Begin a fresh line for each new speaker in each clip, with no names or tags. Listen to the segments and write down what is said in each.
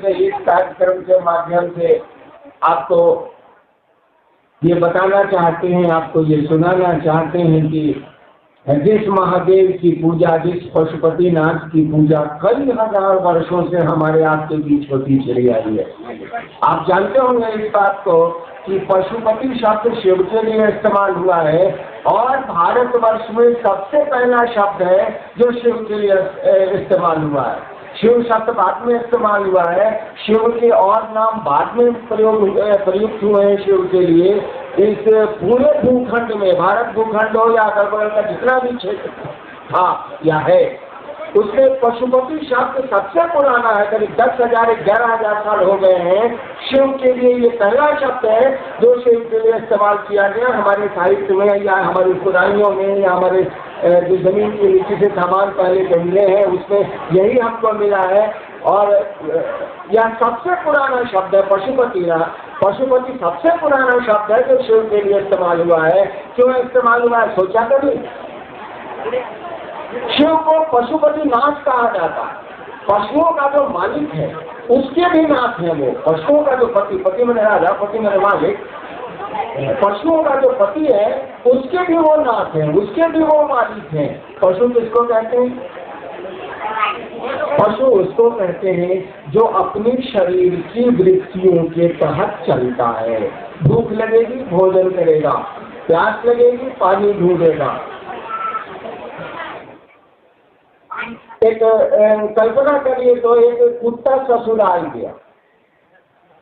से इस कार्यक्रम के माध्यम से आपको ये बताना चाहते हैं, आपको ये सुनाना चाहते हैं कि जिस महादेव की पूजा, जिस पशुपतिनाथ की पूजा कई हजार वर्षों से हमारे आपके बीच होती चली आई है। आप जानते होंगे इस बात को कि पशुपति शब्द शिव के लिए इस्तेमाल हुआ है और भारतवर्ष में सबसे पहला शब्द है जो शिव के लिए इस्तेमाल हुआ है। शिव शब्द बाद में इस्तेमाल हुआ है, शिव के और नाम बाद में प्रयुक्त हुए हैं शिव के लिए। इस पूरे भूखंड में, भारत भूखंड हो या अगल का जितना भी क्षेत्र था या है, उसमें पशुपति शब्द सबसे पुराना है। करीब 10,000 11,000 साल हो गए हैं। शिव के लिए ये पहला शब्द है जो शिव के लिए इस्तेमाल किया गया हमारे साहित्य में या हमारी पुरानियों में या हमारे जो जमीन के नीचे से सामान पहले के मिले हैं उसमें यही हमको मिला है। और यह सबसे पुराना शब्द है पशुपति सबसे पुराना शब्द है जो शिव के लिए इस्तेमाल हुआ है। क्यों इस्तेमाल हुआ है सोचा कभी? शिव को पशुपति नाथ कहा जाता है। पशुओं का जो मालिक है उसके भी नाथ है वो। पशुओं का जो पति मैंने राजा, पति मैंने मालिक, पशुओं का जो पति है उसके भी वो नाथ हैं, उसके भी वो मालिक हैं। पशु किसको कहते हैं? पशु उसको कहते हैं जो अपने शरीर की वृत्तियों के तहत चलता है। भूख लगेगी भोजन करेगा, प्यास लगेगी पानी ढूंढेगा। एक कल्पना करिए तो एक कुत्ता ससुराल गया,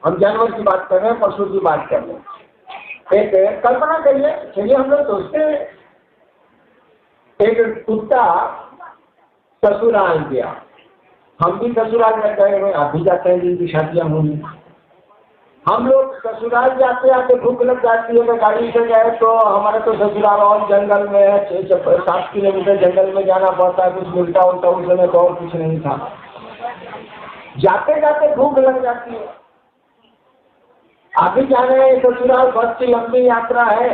हम जानवर की बात कर रहे हैं, पशु की बात कर रहे हैं। एक कल्पना करिए, चलिए हम लोग सोचते हैं एक कुत्ता ससुराल गया। हम भी ससुराल में गए हैं, आप भी जाते हैं जिनकी शादियां होंगी। हम लोग ससुराल जाते आते भूख लग जाती है तो गाड़ी से गए तो हमारे तो ससुराल और जंगल में है, 6-7 किलोमीटर जंगल में जाना पड़ता है। कुछ मिलता उलटा उस समय तो और कुछ नहीं था। जाते जाते भूख लग जाती है। अभी जा रहे हैं ससुराल, बस की लंबी यात्रा है,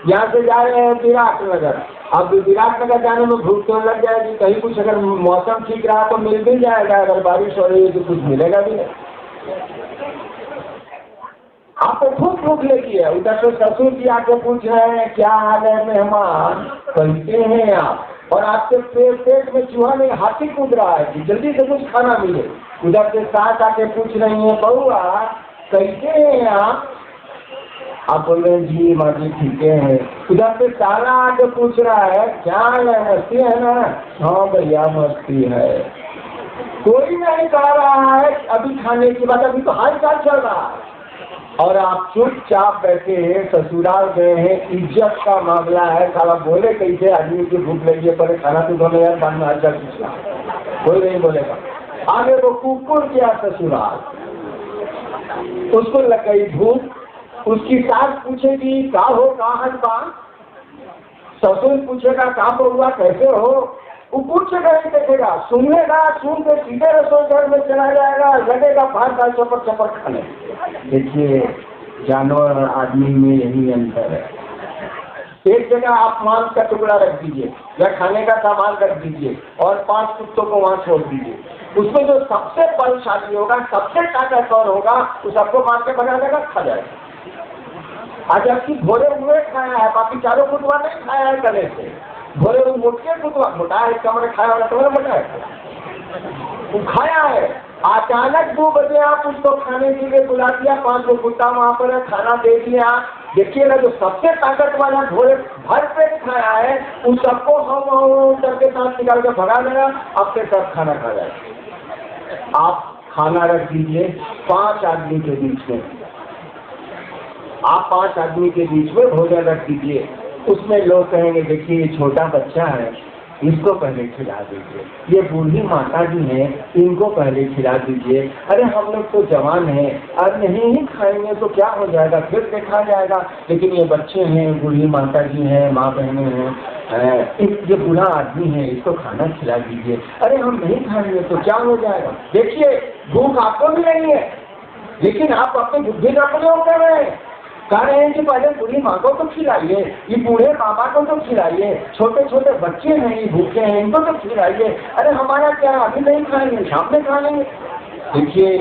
यहाँ से जा रहे हैं विराटनगर। अब विराटनगर जाने में भूख तो लग जाएगी, कहीं कुछ अगर मौसम ठीक रहा तो मिल भी जाएगा, अगर बारिश हो रही है तो कुछ मिलेगा भी नहीं। आपको खूब भूख लगी है, उधर से ससुर जी आके पूछ रहे हैं क्या हाल है मेहमान, कैसे हैं आप? और आपके पेट में चूहा नहीं हाथी कूद रहा है कि जल्दी से कुछ खाना मिले। उधर से सास आके पूछ रही है बउआ कैसे हैं आप बोल रहे हैं जी माँ जी ठीक है। उधर से साला आके पूछ रहा है क्या है, मस्ती है ना? हाँ भैया मस्ती है। कोई नहीं कह रहा है अभी खाने की बात, अभी तो हाल चाल चल रहा है और आप चुपचाप बैठे हैं, ससुराल गए हैं, इज्जत का मामला है। साला बोले कैसे आदमी की भूख लगी है, पहले खाना तो दोनों यार, बाद में हाल चाल पूछना, कोई नहीं बोलेगा। आगे वो कुकुर गया ससुराल, उसको लग गई भूख, उसकी सास पूछेगी का हो कहाँ है, ससुर पूछेगा कहाँ पर हुआ कैसे हो, वो पूछेगा ही देखेगा, सुनेगा, सुन के सीधे रसोई घर में चला जाएगा, लगेगा भात दाल चपर खाने। देखिए जानवर और आदमी में यही अंतर है। एक जगह आप मांस का टुकड़ा रख दीजिए या खाने का सामान रख दीजिए और 5 कुत्तों को वहां छोड़ दीजिए, उसमें जो सबसे बलशाली होगा, सबसे ताकतवर होगा, उस सबको मार के बना देगा, खा जाएगा। आज आपकी भोरे हुए खाया है, बाकी चारों कुतवा नहीं खाया है गले से। भोरे हुए मोटे कुतवा, मोटा है कमरे खाया वाला तो मोटा है, वो खाया है। अचानक 2 बजे आप उसको खाने के लिए बुला दिया, 5 कुत्ता वहां पर है, खाना दे दिया। देखिएगा जो सबसे ताकत वाला भोरे भर पेट खाया है उन सबको हम सबके साथ निकाल के भगा देगा, आपके साथ खाना खा जाएगा। आप खाना रख दीजिए 5 आदमी के बीच में, आप 5 आदमी के बीच में भोजन रख दीजिए। उसमें लोग कहेंगे देखिए छोटा बच्चा है, इसको पहले खिला दीजिए, ये बूढ़ी माता जी हैं, इनको पहले खिला दीजिए। अरे हम लोग तो जवान हैं, अब नहीं ही खाएंगे तो क्या हो जाएगा, फिर देखा जाएगा। लेकिन ये बच्चे हैं, बूढ़ी माता जी हैं, माँ बहनें हैं, ये बूढ़ा आदमी है, इसको खाना खिला दीजिए। अरे हम नहीं खाएंगे तो क्या हो जाएगा। देखिए भूख आपको भी नहीं है, लेकिन आप अपनी बुद्धि का प्रयोग कर रहे हैं। कह रहे हैं कि पहले बूढ़ी माँ को तो खिलाइए, ये बूढ़े मामा को तो खिलाइए, छोटे छोटे बच्चे हैं ये भूखे हैं, इनको तो खिलाइए। अरे हमारा क्या, अभी नहीं खाएंगे, शाम में खा लेंगे। देखिए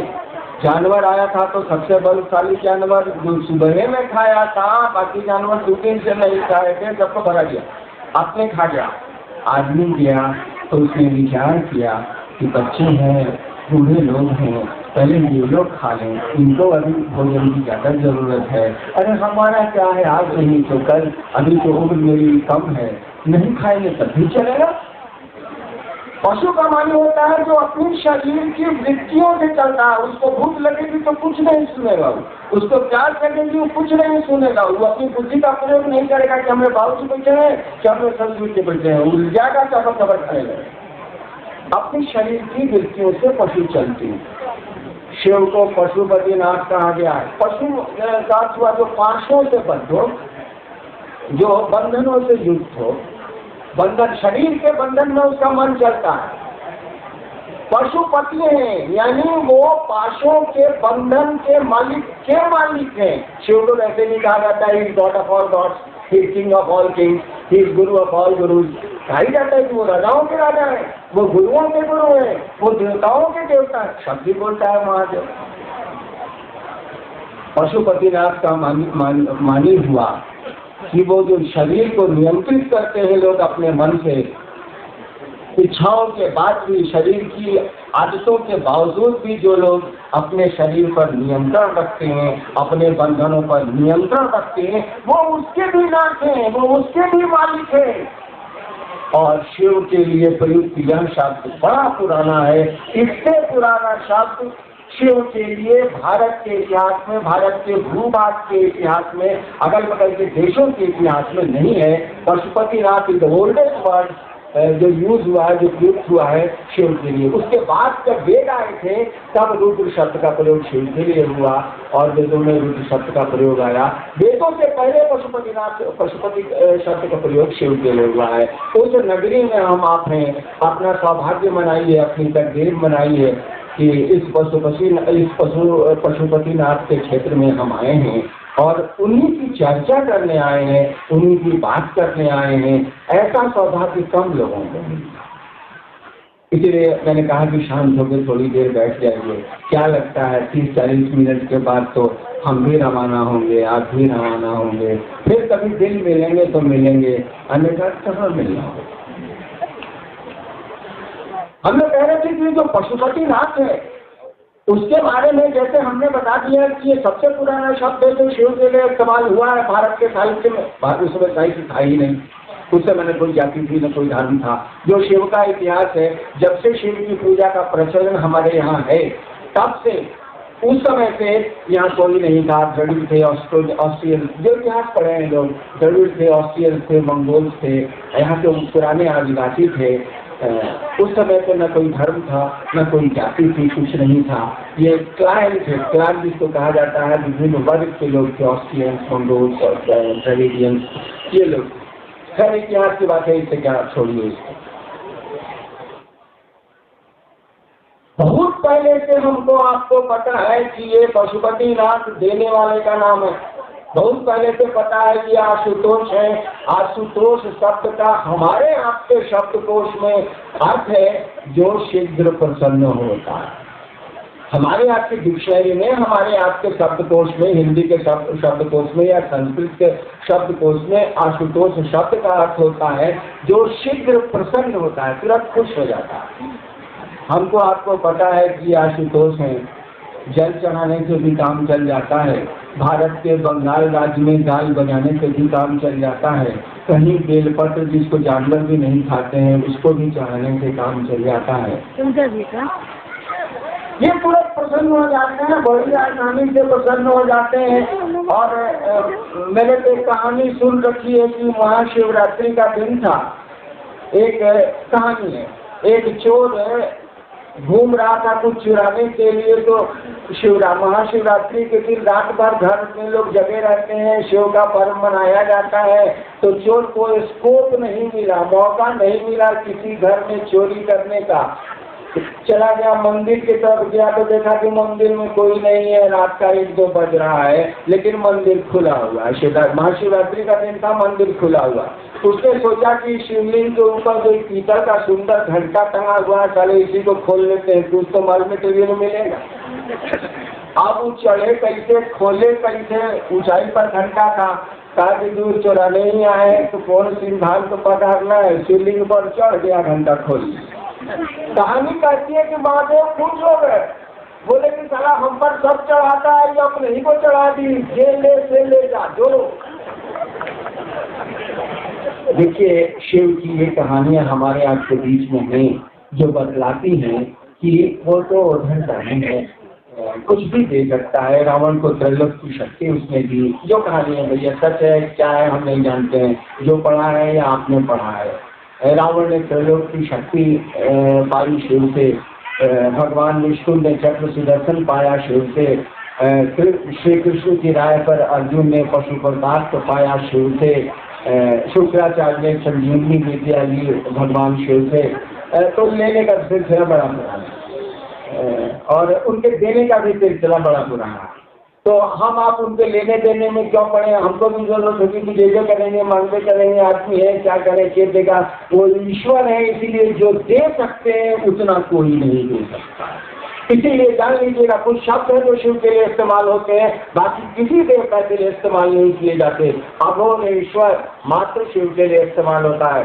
जानवर आया था तो सबसे बलशाली जानवर जो सुबह में खाया था, बाकी जानवर 2-3 से नहीं खाए थे, सबको भगा दिया, आपने खा गया। आदमी गया तो उसने विचार किया कि बच्चे हैं, बूढ़े लोग हैं, पहले ये लोग खा लें, इनको अभी भोजन की ज्यादा जरूरत है। अरे हमारा क्या है, आज नहीं तो कल, अभी तो उम्र मेरी कम है, नहीं खाएंगे तब भी चलेगा। पशु का मानी होता है जो अपनी शरीर की वृत्तियों से चलता है। उसको भूख लगेगी तो कुछ नहीं सुनेगा, उसको प्यास लगेगी वो कुछ नहीं सुनेगा, वो अपनी बुद्धि का प्रयोग नहीं करेगा कि हमें बाबूजी बैठे हैं, क्या हमें संस्कृत के बैठे हैं, उल जाएगा चबर चबर करेगा। अपनी शरीर की वृत्तियों से पशु चलती है। शिव को पशुपतिनाथ कहा गया है। पशु का हुआ जो पाशों से बंध हो, जो बंधनों से युक्त हो, बंधन शरीर के बंधन में उसका मन चलता है। पशुपति हैं, यानी वो पाशों के बंधन के मालिक हैं। शिव को ऐसे नहीं कहा जाता है is god of all gods, he is king of all kings, he is guru of all gurus. कहा ही जाता है कि वो राजाओं के राजा है, वो गुरुओं के गुरु है, वो देवताओं के देवता है, शब्द ही बोलता है महादेव। पशुपतिनाथ का मानी हुआ कि वो जो शरीर को नियंत्रित करते हैं लोग अपने मन से, इच्छाओं के बाद भी, शरीर की आदतों के बावजूद भी जो लोग अपने शरीर पर नियंत्रण रखते हैं, अपने बंधनों पर नियंत्रण रखते हैं, वो उसके भी नाथ हैं, वो उसके भी मालिक हैं। और शिव के लिए प्रयुक्त यह शब्द बड़ा पुराना है। इससे पुराना शब्द शिव के लिए भारत के इतिहास में, भारत के भूभाग के इतिहास में, अगल बगल के देशों के इतिहास में नहीं है। Pashupatinath is the oldest word जो यूज हुआ है, जो प्रयुक्त हुआ है शिव के लिए। उसके बाद जब वेद आए थे तब रुद्र शब्द का प्रयोग शिव के लिए हुआ और वेदों में रुद्र शब्द का प्रयोग आया। वेदों से पहले पशुपति शब्द का प्रयोग शिव के लिए हुआ है। उस नगरी में हम आप हैं, अपना सौभाग्य मनाइए, अपनी तकदीर मनाइए कि इस पशुपतिनाथ के क्षेत्र में हम आए हैं और उन्हीं की चर्चा करने आए हैं, उन्हीं की बात करने आए हैं। ऐसा सौभाग्य कम लोगों को मिलता। इसलिए मैंने कहा कि शांत होकर थोड़ी देर बैठ जाइए। क्या लगता है 30-40 मिनट के बाद तो हम भी रवाना होंगे, आप भी रवाना होंगे, फिर कभी दिल मिलेंगे तो मिलेंगे, अन्यथा कहाँ मिलना होगा। हमने कह रहे थे कि जो पशुपतिनाथ है उसके बारे में जैसे हमने बता दिया कि ये सबसे पुराना शब्द है जो शिव के लिए इस्तेमाल हुआ है भारत के साहित्य में। भारत उसमें साहित्य था ही नहीं, उस समय न कोई जाति थी न कोई धर्म था। जो शिव का इतिहास है, जब से शिव की पूजा का प्रचलन हमारे यहाँ है तब से, उस समय से यहाँ कोई नहीं था। द्रविड़ थे, ऑस्ट्रियन, जो इतिहास पढ़े हैं लोग, द्रविड़ थे, ऑस्ट्रियन थे, मंगोल थे, यहाँ के पुराने आदिवासी थे। उस समय पे न कोई धर्म था, न कोई जाति थी, कुछ नहीं था। ये क्लान थे, क्लान जिसको कहा जाता है, विभिन्न वर्ग के लोग थे, ऑस्ट्रियंस, मंगोल्स और द्रविडियंस, ये लोग। खैर इतिहास की बात है, इससे क्या छोड़िए इसको। बहुत पहले से हमको आपको पता है कि ये पशुपतिनाथ देने वाले का नाम है। बहुत पहले से पता है कि आशुतोष है। आशुतोष शब्द का हमारे आपके शब्दकोश में अर्थ है जो शीघ्र प्रसन्न होता है। हमारे आपके डिक्शनरी में, हमारे आपके शब्दकोश में, हिंदी के शब्दकोश में या संस्कृत के शब्दकोश में आशुतोष शब्द का अर्थ होता है जो शीघ्र प्रसन्न होता है, तुरंत खुश हो जाता है। हमको आपको पता है कि आशुतोष है, जल चढ़ाने से भी काम चल जाता है। भारत के बंगाल राज्य में गाल बजाने से भी काम चल जाता है। कहीं बेलपत्र जिसको जानवर भी नहीं खाते हैं उसको भी चढ़ाने से काम चल जाता है। ये तुरंत प्रसन्न हो जाते हैं, बड़ी आसानी से प्रसन्न हो जाते हैं। और मैंने तो एक कहानी सुन रखी है कि महाशिवरात्रि का दिन था। एक कहानी है, एक चोर घूम रहा था कुछ चुराने के लिए, तो महाशिवरात्रि के दिन रात भर घर में लोग जगे रहते हैं, शिव का पर्व मनाया जाता है। तो चोर को स्कोप नहीं मिला, मौका नहीं मिला किसी घर में चोरी करने का। चला गया मंदिर की तरफ, गया तो देखा कि मंदिर में कोई नहीं है, रात का 1-2 बज रहा है, लेकिन मंदिर खुला हुआ है। महाशिवरात्रि का दिन था, मंदिर खुला हुआ। उसने सोचा कि शिवलिंग के ऊपर जो पीतल का सुंदर घंटा टंगा हुआ है, चले इसी को खोल लेते हैं, कुछ तो माल में तो मिलेगा। अब वो चढ़े कैसे, खोले कैसे, ऊंचाई पर घंटा था, काफी दूर चढ़ाने ही आए तो कौन सिद्धांत तो पकड़ना है, शिवलिंग पर चढ़ गया, घंटा खोल। कहानी कहती है कि महादेव खुश हो गए, बोले कि साला हम पर सब चढ़ाता है, ये अपने ही को चढ़ा दी, जे ले जा जो। देखिए शिव की ये कहानियां हमारे आपके बीच में हैं जो बतलाती हैं कि वो तो उधर है, कुछ भी दे सकता है। रावण को त्रैलोक की शक्ति उसने दी, जो कहानी है भैया सच है क्या है हम नहीं जानते हैं, जो पढ़ा है या आपने पढ़ा है। रावण ने त्रैलोक की शक्ति पाई शिव से, भगवान विष्णु ने चक्र सुदर्शन पाया शिव से, श्री कृष्ण की राय पर अर्जुन ने पशुपतास्त्र पाया शिव से, शुक्राचार्य ने संजीवनी विद्या ली भगवान शिव से। तो लेने का सिलसिला बड़ा पुराना और उनके देने का भी सिलसिला बड़ा पुराना। तो हम आप उनके लेने देने में क्यों पड़े, हमको भी जरूरत होगी कि जो करेंगे मांगते करेंगे, आदमी है क्या करे के देगा, वो ईश्वर है, इसीलिए जो दे सकते हैं उतना कोई नहीं दे सकता। इसीलिए जान लीजिएगा कुछ शब्द है जो शिव के लिए इस्तेमाल होते हैं, बाकी किसी देवता के लिए इस्तेमाल नहीं किए जाते। अघोर ईश्वर मात्र शिव के लिए इस्तेमाल होता है,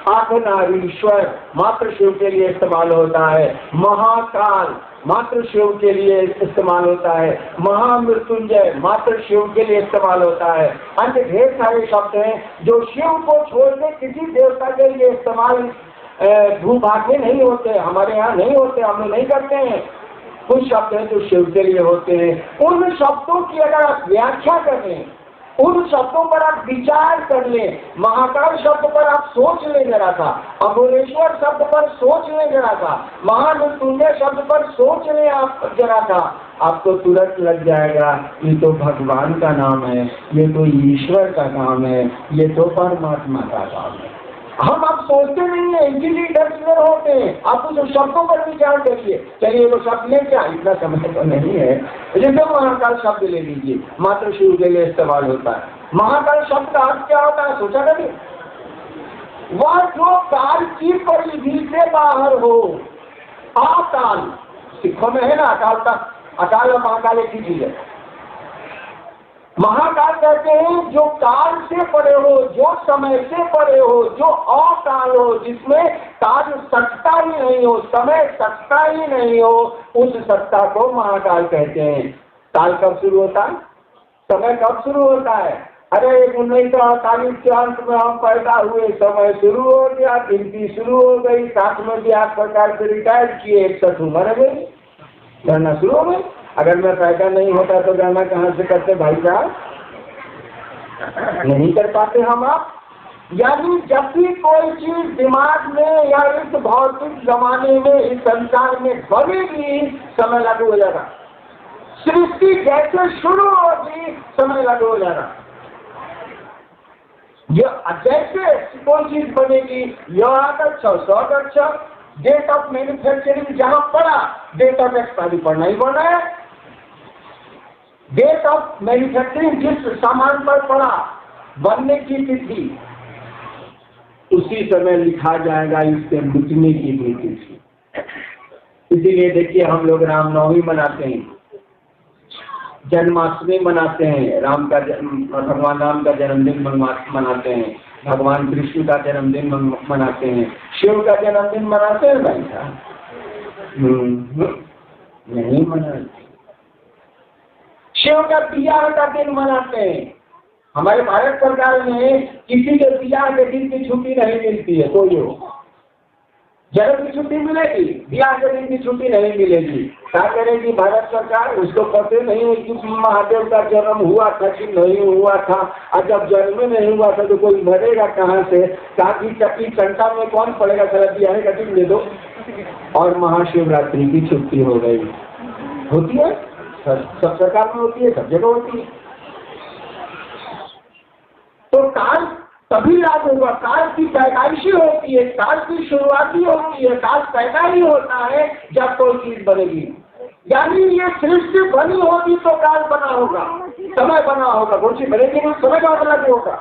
ईश्वर मात्र शिव के लिए इस्तेमाल होता है, महाकाल मात्र शिव के लिए इस्तेमाल होता है, महामृत्युंजय मात्र शिव के लिए इस्तेमाल होता है। अन्य ढेर सारे शब्द हैं जो शिव को छोड़ के किसी देवता के लिए इस्तेमाल भूभाग में नहीं होते, हमारे यहाँ नहीं होते, हम लोग नहीं करते हैं। कुछ शब्द हैं जो शिव के लिए होते हैं, उन शब्दों की अगर आप व्याख्या करें, उन शब्दों पर आप विचार कर लें, महाकाल शब्द पर आप सोच लें जरा सा, अघोरेश्वर शब्द पर सोच लें जरा सा, महामृत्युंजय शब्द पर सोच लें आप जरा सा, आपको तुरंत लग जाएगा ये तो भगवान का नाम है, ये तो ईश्वर का काम है, ये तो परमात्मा का काम है। हम आप सोचते नहीं है, इसीलिए डर होते हैं। आप उस शब्दों पर विचार करिए। चलिए वो शब्द लें क्या, इतना समय तो नहीं है। जैसे महाकाल शब्द ले लीजिए, मात्र शिव के लिए इस्तेमाल होता है। महाकाल शब्द का अर्थ क्या होता है सोचा करिए, वह जो काल की परिधि से बाहर हो। अकाल सिखों में है ना, अकाल का, अकाल और महाकाल एक ही चीज है। महाकाल कहते हैं जो काल से परे हो, जो समय से परे हो, जो अकाल हो, जिसमें काल सत्ता ही नहीं हो, समय सत्ता ही नहीं हो, उस सत्ता को महाकाल कहते हैं। काल कब शुरू होता है, समय कब शुरू होता है? अरे 1948 के अंत में हम पैदा हुए, समय शुरू हो गया, गिनती शुरू हो गई, 60 में भी आप प्रकार से रिटायर किए, 61 उम्र गई, गणना शुरू हो गई। अगर मैं पैदा नहीं होता तो गणना कहाँ से करते भाई साहब, नहीं कर पाते हम आप। यानी जब भी कोई चीज दिमाग में या इस भौतिक जमाने में, इस संसार में बनेगी, समय लागू हो जाएगा। सृष्टि जैसे शुरू होगी समय लागू हो जाएगा। जैसे कोई चीज बनेगी, यह अच्छा 100 अच्छा, डेट ऑफ मैन्युफैक्चरिंग जहां पड़ा, डेट ऑफ एक्सपायरी पढ़ना ही पड़ना है। डेट ऑफ मैन्युफैक्चरिंग जिस सामान पर पड़ा, बनने की तिथि, उसी समय लिखा जाएगा इसके मिटने की भी तिथि। इसीलिए देखिए हम लोग रामनवमी मनाते हैं, जन्माष्टमी मनाते हैं, भगवान राम का जन्मदिन मनाते हैं, भगवान कृष्ण का जन्मदिन मनाते हैं, शिव का जन्मदिन मनाते हैं भाई साहब? नहीं मनाते। शिव का बियाह का दिन मनाते हैं। हमारे भारत सरकार में किसी के बियाह के दिन की छुट्टी नहीं मिलती है, कोई हो, जन्म की छुट्टी मिलेगी, बियाह के दिन की छुट्टी नहीं मिलेगी। क्या करेगी भारत सरकार? उसको पता नहीं है कि महादेव का जन्म हुआ था कि नहीं हुआ था, और जब जन्म नहीं हुआ था तो कोई मरेगा कहाँ से? काफी चक्की चंटा में कौन पड़ेगा, चला बियाह का दिन दे दो। और महाशिवरात्रि की छुट्टी हो गई, होती है सब सरकार में होती है, सब जगह होती है। तो काल तभी लागू होगा, काल की पैदाइशी होती है, काल की शुरुआती होती है, काल पैदा ही होता है जब कोई चीज बनेगी। यानी ये सृष्टि बनी होगी तो काल बना होगा, समय बना होगा, कोई चीज बनेगी नहीं, समय का मतलब होगा।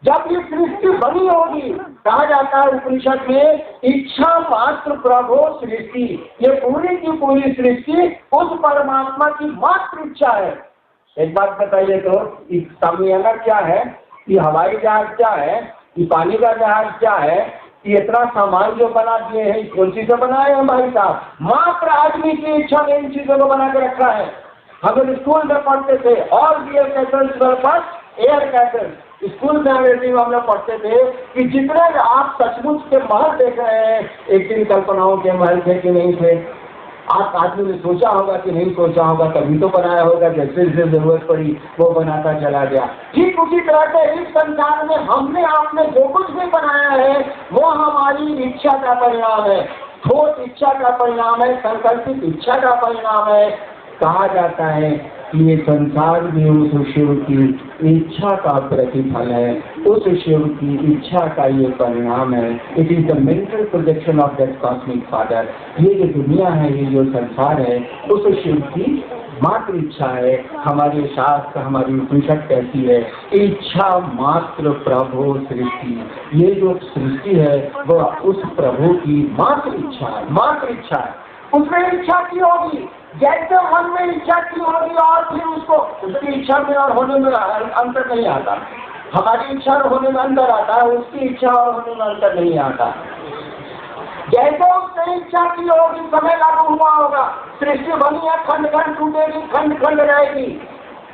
जब ये सृष्टि बनी होगी, कहा जाता है उपनिषद में, इच्छा मात्र प्रभो सृष्टि, ये पूरी की पूरी सृष्टि उस परमात्मा की मात्र इच्छा है। एक बात बताइए तो, समयानक क्या है, ये हवाई जहाज क्या है, ये पानी का जहाज क्या है, ये इतना सामान जो बना दिए हैं, कौन सी से बनाए हैं भाई साहब? मात्र आदमी की इच्छा ने इन चीजों को बना के रखा है। हम स्कूल में पढ़ते थे, ऑल रियल कैटल्स वर फर्स्ट एयर कैटल। स्कूल में अंग्रेजी में हम लोग पढ़ते थे कि जितने आप सचमुच के महल देख रहे हैं, एक दिन कल्पनाओं के महल थे कि नहीं थे? आप आदमी ने सोचा होगा कि नहीं सोचा होगा, तभी तो बनाया होगा, जैसे जैसे जरूरत पड़ी वो बनाता चला गया। ठीक उसी तरह से इस संसार में हमने आपने जो कुछ भी बनाया है वो हमारी इच्छा का परिणाम है, ठोस इच्छा का परिणाम है, संकल्पित इच्छा का परिणाम है। कहा जाता है कि ये संसार भी उस शिव की इच्छा का प्रतिफल है, उस शिव की इच्छा का ये परिणाम है। It is the mental projection of that cosmic father. ये जो दुनिया है, ये जो संसार है, उस शिव की मात्र इच्छा है। हमारे शास्त्र, हमारी उपनिषद कहती है, इच्छा मात्र प्रभु सृष्टि। ये जो सृष्टि है वो उस प्रभु की मात्र इच्छा है, मात्र इच्छा है। उसने इच्छा की होगी, जैसे मन में इच्छा की होगी, और फिर उसको उसकी इच्छा में और होने में अंतर नहीं आता। हमारी इच्छा और होने में अंतर आता है, उसकी इच्छा और होने में अंतर नहीं आता। जैसे उसने इच्छा की होगी, समय लागू हुआ होगा, सृष्टि बनी है, खंड खंड टूटेगी, खंड खंड रहेगी।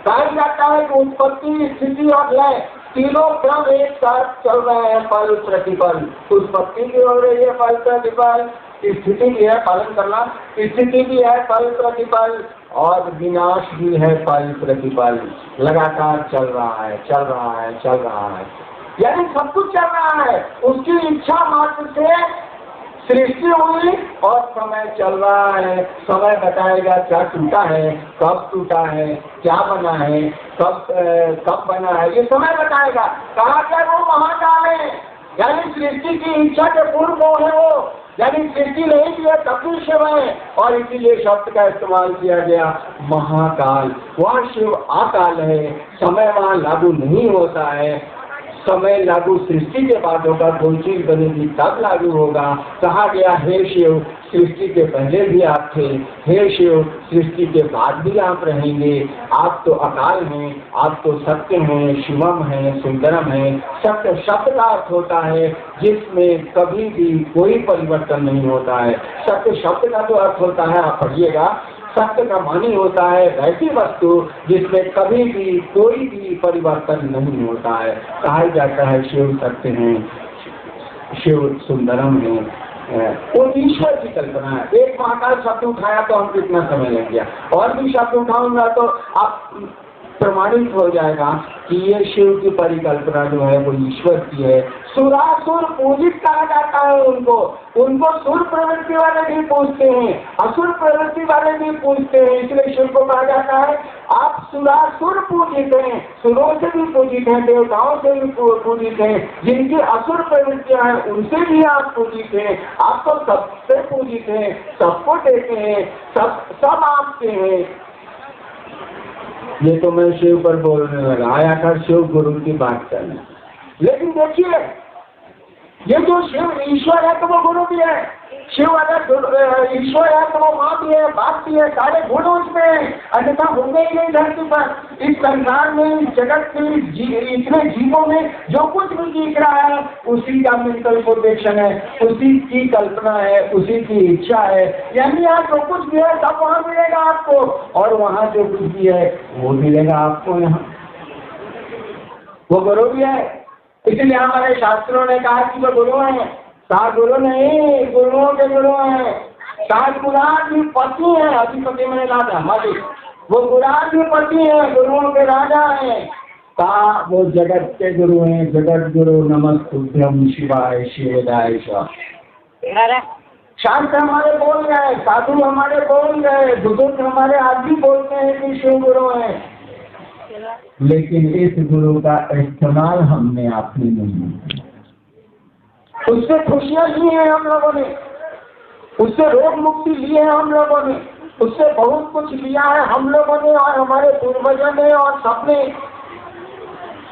कहा जाता है कि उत्पत्ति, स्थिति और लय तीनों क्रम एक साथ चल रहे हैं, पल प्रतिपल। उत्पत्ति भी हो रही है, पल प्रतिपल, स्थिति भी है, पालन करना, स्थिति भी है, पल प्रतिपल, और विनाश भी है, पल प्रतिपल। लगातार चल रहा है, चल रहा है, चल रहा है, यानी सब कुछ चल रहा है। उसकी इच्छा मात्र से सृष्टि हुई और समय चल रहा है। समय बताएगा क्या टूटा है, कब टूटा है, क्या बना है, कब बना है, ये समय बताएगा। कहा क्या वो महाकाल है, यानी सृष्टि की इच्छा के पूर्व वो है वो, यानी सृष्टि नहीं किया तब भी शिव है, और इसीलिए शब्द का इस्तेमाल किया गया महाकाल। वह शिव अकाल है, समय वहाँ लागू नहीं होता है। समय लागू सृष्टि के बाद होगा, कोई चीज बनेगी तब लागू होगा। कहा गया हे शिव, सृष्टि के पहले भी आप थे, हे शिव सृष्टि के बाद भी आप रहेंगे। आप तो अकाल हैं, आप तो सत्य हैं, शिवम है, सुंदरम है। सत्य शब्द का अर्थ होता है जिसमें कभी भी कोई परिवर्तन नहीं होता है। सत्य शब्द का तो अर्थ होता है, आप पढ़िएगा, सत्य का मानी होता है वैसी वस्तु जिसमें कभी भी कोई भी परिवर्तन नहीं होता है। कहा जाता है शिव सत्य है, शिव सुंदरम है, वो ईश्वर की कल्पना है। एक महाकाल शब्द उठाया तो हम कितना समय लग गया, और भी शब्द उठाऊंगा तो आप प्रमाणित हो जाएगा कि ये शिव की परिकल्पना जो है वो ईश्वर की है। सुरासुर पूजित कहा जाता है उनको सुर प्रवृत्ति वाले भी पूजते हैं, असुर प्रवृत्ति वाले भी पूजते हैं। इसलिए शिव को कहा जाता है आप सुरासुर पूजित हैं, सुरों से भी पूजित हैं, देवताओं से भी पूजित हैं। जिनकी असुर प्रवृत्तियां हैं उनसे भी आप पूजित हैं। आप तो सबसे पूजित हैं, सबको देते हैं, सब आपके हैं। ये तो मैं शिव पर बोलने लगा, आया था शिव गुरु की बात करने। लेकिन देखिए, ये जो शिव ईश्वर है तो वो गुरु भी है। शिव अगर ईश्वर है तो वो माँ भी है, बाप भी है, सारे गुण उसमें है, अन्यथा होंगे ही नहीं धरती पर। इस संसार में, इस जगत में, इतने जीवों में जो कुछ भी दिख रहा है उसी का मेंटल प्रोजेक्शन है, उसी की कल्पना है, उसी की इच्छा है। यानी यहाँ जो कुछ भी है सब वहाँ मिलेगा आपको, और वहाँ जो कुछ भी है वो मिलेगा आपको यहाँ। वो गुरु भी है, इसलिए हमारे शास्त्रों ने कहा कि वो गुरु है। सात गुरु नहीं, गुरुओं के गुरु हैं। सात गुरान भी पति है, अधिपति में राजा हमारी, वो गुरान भी पति है, गुरुओं के राजा हैं। कहा वो जगत के गुरु हैं, जगत गुरु नमस्तुभ्यं शिवाय शिवदाय शांत हमारे बोल गए, साधु हमारे बोल गए, बुजुर्ग हमारे आज भी बोलते हैं कि शिव गुरु है। लेकिन इस गुरु का इस्तेमाल हमने आपने नहीं, उससे खुशियां ली हैं हम लोगों ने, उससे रोग मुक्ति ली है हम लोगों ने, उससे बहुत कुछ लिया है हम लोगों ने और हमारे पूर्वजों ने और सबने।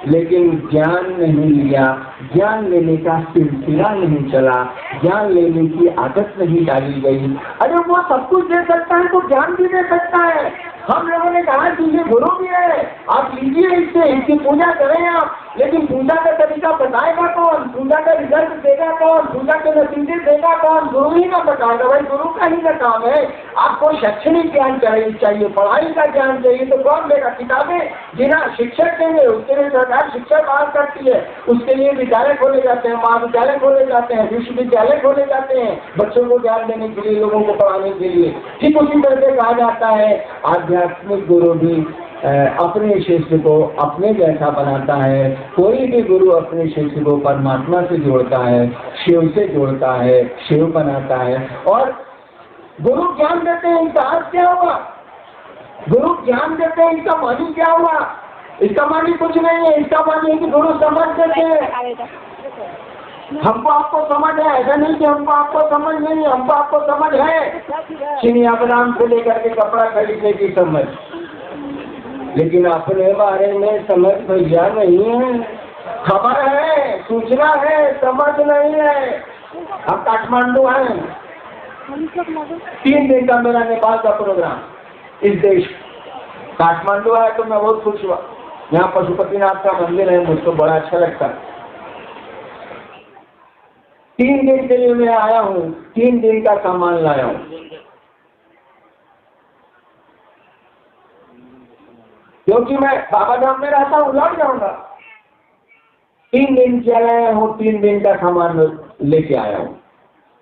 लेकिन ज्ञान नहीं लिया, ज्ञान लेने का सिलसिला नहीं चला, ज्ञान लेने की आदत नहीं डाली गई। अरे वो सब कुछ दे सकता है तो ज्ञान भी दे सकता है। हम लोगों ने कहा कि ये गुरु भी है, आप लीजिए इससे, इसकी पूजा करें आप, लेकिन पूजा का तरीका बताएगा कौन, पूजा का रिजल्ट देगा कौन, पूजा के नतीजे देगा कौन? गुरु ही ना बताएगा। भाई गुरु का ही ना काम है। आपको शैक्षणिक ज्ञान चाहिए, पढ़ाई का ज्ञान चाहिए तो कौन देगा? किताबें बिना शिक्षक देंगे, उसके लिए सरकार शिक्षा बाहर करती है, उसके लिए विद्यालय खोले जाते हैं, महाविद्यालय खोले जाते हैं, विश्वविद्यालय खोले जाते हैं बच्चों को ज्ञान देने के लिए, लोगों को पढ़ाने के लिए। ठीक उसी तरह से कहा जाता है आध्यात्मिक गुरु भी अपने शिष्य को अपने जैसा बनाता है। कोई भी गुरु अपने शिष्य को परमात्मा से जोड़ता है, शिव से जोड़ता है, शिव बनाता है। और गुरु ज्ञान देते हैं, इसका अर्थ क्या हुआ? गुरु ज्ञान देते हैं, इसका मानी क्या हुआ? इसका मानी कुछ नहीं है। इसका मानी है कि गुरु समझ देते हैं, हमको आपको समझ है। ऐसा नहीं कि हमको आपको समझ नहीं है, हमको आपको समझ है। चिनिया बादाम से लेकर के कपड़ा खरीदने की समझ, लेकिन अपने बारे में समझ भैया नहीं है। खबर है, सूचना है, समझ नहीं है। हम काठमांडू हैं, 3 दिन का मेरा नेपाल का प्रोग्राम, इस देश काठमांडू है तो मैं बहुत खुश हुआ। यहाँ पशुपतिनाथ का मंदिर है, मुझको बड़ा अच्छा लगता है। 3 दिन के लिए मैं आया हूँ, 3 दिन का सामान लाया हूँ। क्योंकि मैं बाबा धाम में रहता हूँ, लौट जाऊंगा। 3 दिन चलाया हूँ, 3 दिन का सामान लेके आया हूँ।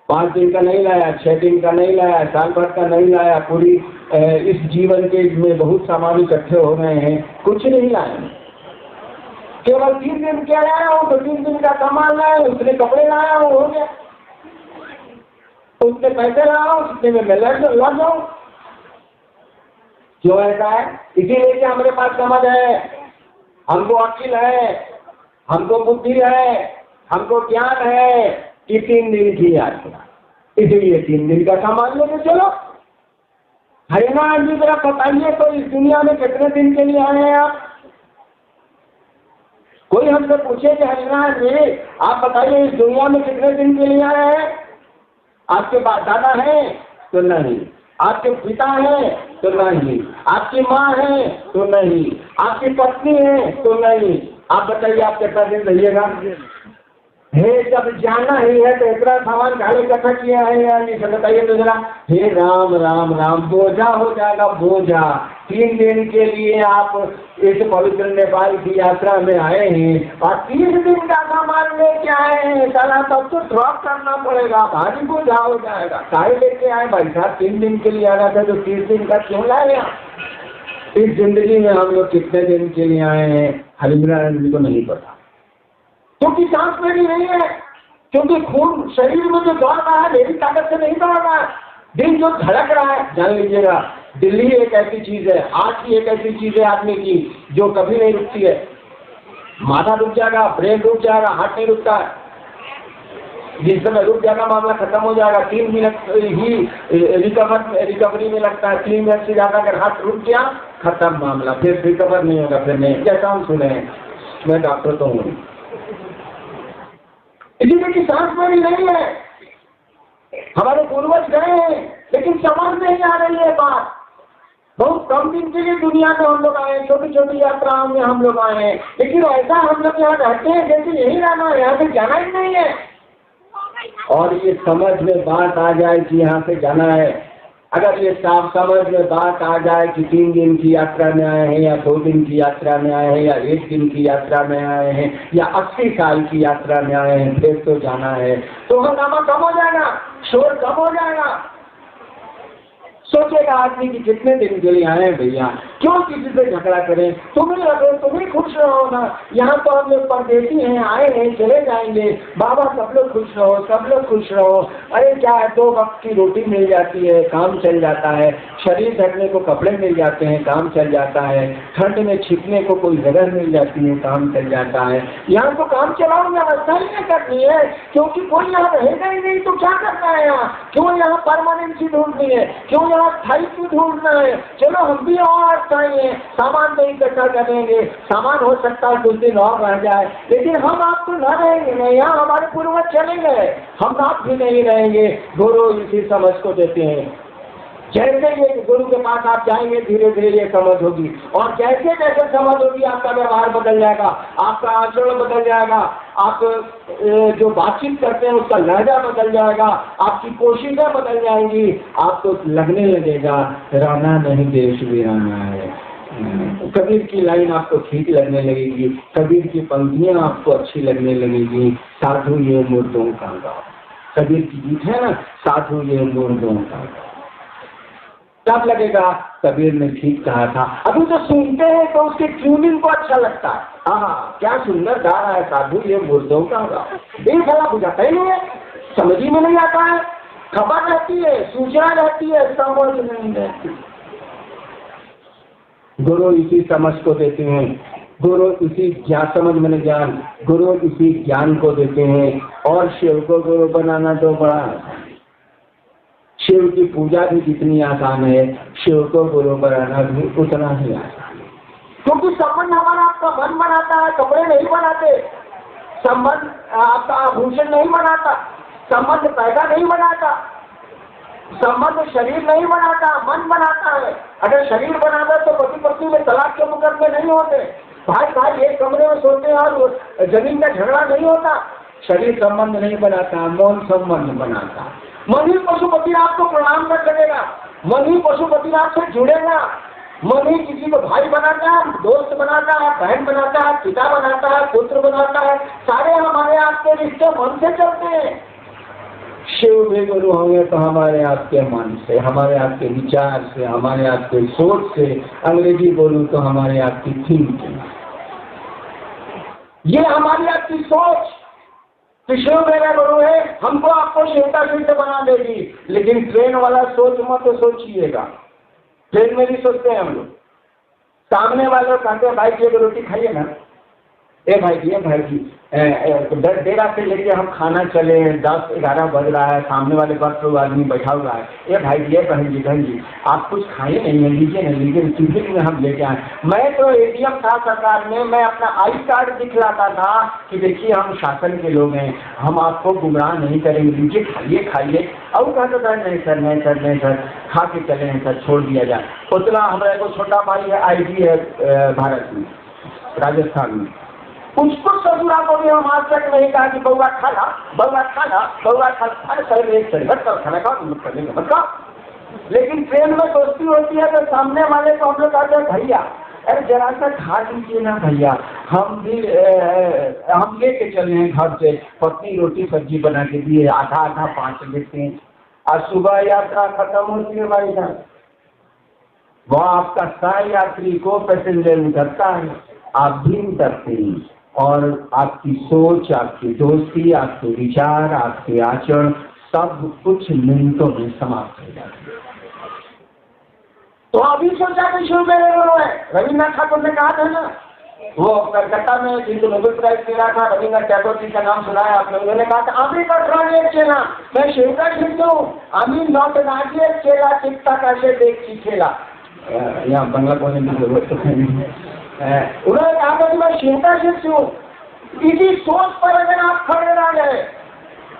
5 दिन का नहीं लाया, 6 दिन का नहीं लाया, साल भर का नहीं लाया। पूरी इस जीवन के में बहुत सामान इकट्ठे हो गए हैं, कुछ नहीं लाया। केवल 3 दिन के आया हूँ तो 3 दिन का सामान लाया, उसने कपड़े लाया हूँ, हो गया। तो उसने पैसे लाया हूँ, उसने में मैं लौट जाऊँ। क्यों ऐसा है? इसीलिए कि हमारे पास समझ है, हमको अक्ल है, हमको बुद्धि है, हमको ज्ञान है कि 3 दिन की यात्रा, इसलिए 3 दिन का सामान लेके चलो। हरिनाथ जी जरा बताइए तो इस दुनिया में कितने दिन के लिए आए हैं आप? कोई हमसे पूछे कि हरिनाथ जी आप बताइए इस दुनिया में कितने दिन के लिए आए हैं? आपके बाप दादा है तो नहीं, आपके पिता है तो नहीं, आपकी माँ है तो नहीं, आपकी पत्नी है तो नहीं। आप बताइए आप कितना दिन रहिएगा? हे जब जाना ही है तो इतना सामान काले इकट्ठा किया है या नहीं, बताइए तो जरा। हे राम राम राम, बोझा हो जाएगा बोझा। 3 दिन के लिए आप इस पवित्र नेपाल की यात्रा में आए हैं और 30 दिन का सामान लेके आए हैं। साला तब तो ड्रॉप करना पड़ेगा, भारी बोझा हो जाएगा। काहे लेके आए भाई साहब? 3 दिन के लिए आना था तो 30 दिन का क्यों लाए? इस जिंदगी में हम लोग कितने दिन के लिए आए हैं हरिनारायण जी को नहीं पता, क्योंकि सांस मेरी नहीं है, क्योंकि खून शरीर में जो दौड़ रहा है मेरी ताकत से नहीं दौड़ रहा है। दिल जो धड़क रहा है, जान लीजिएगा दिल्ली एक ऐसी चीज है, आज की एक ऐसी चीज है आदमी की जो कभी नहीं रुकती है। माथा रुक जाएगा, ब्रेन रुक जाएगा, हार्ट नहीं रुकता है। जिस समय रुक जाएगा मामला खत्म हो जाएगा। 3 मिनट ही रिकवरी में लगता है। 3 मिनट से ज्यादा अगर हार्ट रुक गया खत्म मामला, फिर रिकवर नहीं होगा। फिर नहीं, कैसा हम सुने, मैं डॉक्टर तो हूँ। इसलिए कि सांस मेरी नहीं है, हमारे पूर्वज गए हैं, लेकिन समझ नहीं आ रही है बात। बहुत कम दिन के लिए दुनिया में हम लोग आए, छोटी छोटी यात्राओं में हम लोग आए हैं, लेकिन ऐसा हम लोग यहाँ रहते हैं जैसे यही रहना है, यहाँ से जाना ही नहीं है। और ये समझ में बात आ जाए कि यहाँ से जाना है, अगर ये साफ समझ में बात आ जाए कि 3 दिन की यात्रा में आए हैं या 2 दिन की यात्रा में आए हैं या 1 दिन की यात्रा में आए हैं या 80 साल की यात्रा में आए हैं, फिर तो जाना है, तो हंगामा कम हो जाएगा, शोर कम हो जाएगा। सोचेगा आदमी कि कितने दिन के लिए आए हैं भैया, क्यों किसी से झगड़ा करें, तुम्हें लगे तुम्हें खुश रहो ना। यहाँ तो हम लोग परदेसी हैं, आए हैं चले जाएंगे, बाबा सब लोग खुश रहो, सब लोग खुश रहो। अरे क्या है, 2 वक्त की रोटी मिल जाती है, काम चल जाता है, शरीर ढकने को कपड़े मिल जाते हैं, काम चल जाता है, ठंड में छिपने को कोई जगह मिल जाती है, काम चल जाता है। यहाँ तो काम चलाओ व्यवस्था ही नहीं करनी है, क्योंकि कोई यहाँ रहेगा ही नहीं तो क्या करना है यहाँ? क्यों यहाँ परमानेंसी ढूंढनी है? क्यों यहाँ स्थायित्व ढूंढना है, चलो हम भी और चाहिए, सामान नहीं इकट्ठा करेंगे, सामान हो सकता है कुछ दिन और रह जाए, लेकिन हम आप तो न रहेंगे नहीं, यहाँ हमारे पूर्वज चले गए, हम आप भी नहीं रहेंगे। गुरु इसी समझ को देते हैं। जैसे ये गुरु के पास आप जाएंगे धीरे धीरे ये समझ होगी, और जैसे जैसे समझ होगी आपका व्यवहार बदल जाएगा, आपका आचरण बदल जाएगा, आप जो बातचीत करते हैं उसका लहजा बदल जाएगा, आपकी कोशिशें बदल जाएंगी, आपको लगने लगेगा राना नहीं देश वीराना है। कबीर की लाइन आपको ठीक लगने लगेगी, कबीर की पंक्तियां आपको अच्छी लगने लगेगी। साधु ये मुर्दों का गाँव, कबीर की गीत है ना, साधु ये मुर्दों का गाँव। तब लगेगा कबीर ने ठीक कहा था। अभी तो सुनते हैं तो उसकी ट्यूनिंग को अच्छा लगता है, हाँ क्या सुंदर गा रहा है साधु ये मुर्दों का गाँव। एक भला बुझाता ही नहीं है, समझ ही में नहीं आता है, खबर रहती है, सूचना रहती है, समझ नहीं रहती। गुरु इसी समझ को देते हैं, गुरु इसी ज्ञान, समझ में ज्ञान, गुरु इसी ज्ञान को देते हैं। और शिव को गुरु बनाना तो बड़ा, शिव की पूजा भी जितनी आसान है, शिव को गुरु बनाना भी उतना ही आसान है। क्योंकि संबंध हमारा आपका मन बनाता है, कपड़े नहीं बनाते, संबंध आपका आभूषण नहीं बनाता, संबंध पैदा नहीं बनाता, संबंध शरीर नहीं बनाता, मन बनाता है। अगर शरीर बनाता तो पति पत्नी में तलाक के मुकदमे नहीं होते, भाई भाई एक कमरे में सोते हैं और जमीन का झगड़ा नहीं होता। शरीर संबंध नहीं बनाता, मौन संबंध बनाता। मन ही पशुपति आपको प्रणाम कर सकेगा, मन ही पशुपति आपसे जुड़ेगा, मन ही किसी को भाई बनाता है, दोस्त बनाता है, बहन बनाता है, पिता बनाता है, पुत्र बनाता है। सारे हमारे आपके रिश्ते मन से चलते हैं। शिव भी गुरु होंगे तो हमारे आपके मन से, हमारे आपके विचार से, हमारे आपके सोच से, अंग्रेजी बोलूं तो हमारे आपकी थिंकिंग, ये हमारी आपकी सोच कि शिव मेरा गुरु है, हमको आपको शिवता सिद्ध बना देगी। लेकिन ट्रेन वाला सोच मत तो सोचिएगा, ट्रेन में भी सोचते हैं हम लोग, सामने वाले कहते हैं भाई जी एक रोटी खाइए ना, ए भाई जी डेरा से लेके हम खाना चले, 10-11 बज रहा है, सामने वाले बस पर आदमी बैठा हुआ है, ए भाई जी बहन जी आप कुछ खाइए नहीं है, लीजिए नहीं, लीजिए टिफिन में हम लेके आए। मैं तो एटीएम था सरकार में, मैं अपना आई कार्ड दिखलाता था कि देखिए हम शासन के लोग हैं, हम आपको गुमराह नहीं करेंगे, लीजिए खाइए। और कहता था नहीं सर खा के चले हैं सर, छोड़ दिया जाए। उतना हमारे को छोटा भाई है, IG है भारत में, राजस्थान में, उसको ससुरा को भी हम आज तक नहीं कहा कि बउआ खाना। अरे सर एक मत कर, खाना खाओ, मत करने का मत खाओ। लेकिन ट्रेन में दोस्ती होती है तो सामने वाले को हम लोग कहते हैं भैया अरे जरा सा खा लीजिए ना भैया, हम लेके चले हैं घर से, पत्नी रोटी सब्जी बना के दिए, आधा 5 लेते हैं। आज सुबह यात्रा खत्म होती है भाई साहब, वह आपका सह यात्री को पैसेंजर उतरता है, आप भी उतरते हैं, और आपकी सोच, आपकी दोस्ती, आपके विचार, आपके आचरण सब कुछ मिनटों में समाप्त हो जाते हैं। तो अभी सोचा कि शिव मेरे गुरु है, रविन्द्रनाथ ठाकुर ने कहा था ना, वो कलकत्ता में जिनको नोबेल प्राइज मिला था, रविन्द्रनाथ टैगोर जी का नाम सुना है आपने, उन्होंने कहा था आमी का एक चेला, मैं शिव का शिष्य हूँ, आमी नौट नाजिए चेला चित्ता कैसे देख सीखेला। यहाँ बंगला बोलने की जरूरत तो नहीं है। उन्होंने कहा था कि मैं शिव का शिष्य हूँ। इसी सोच पर अगर आप खड़े रह गए,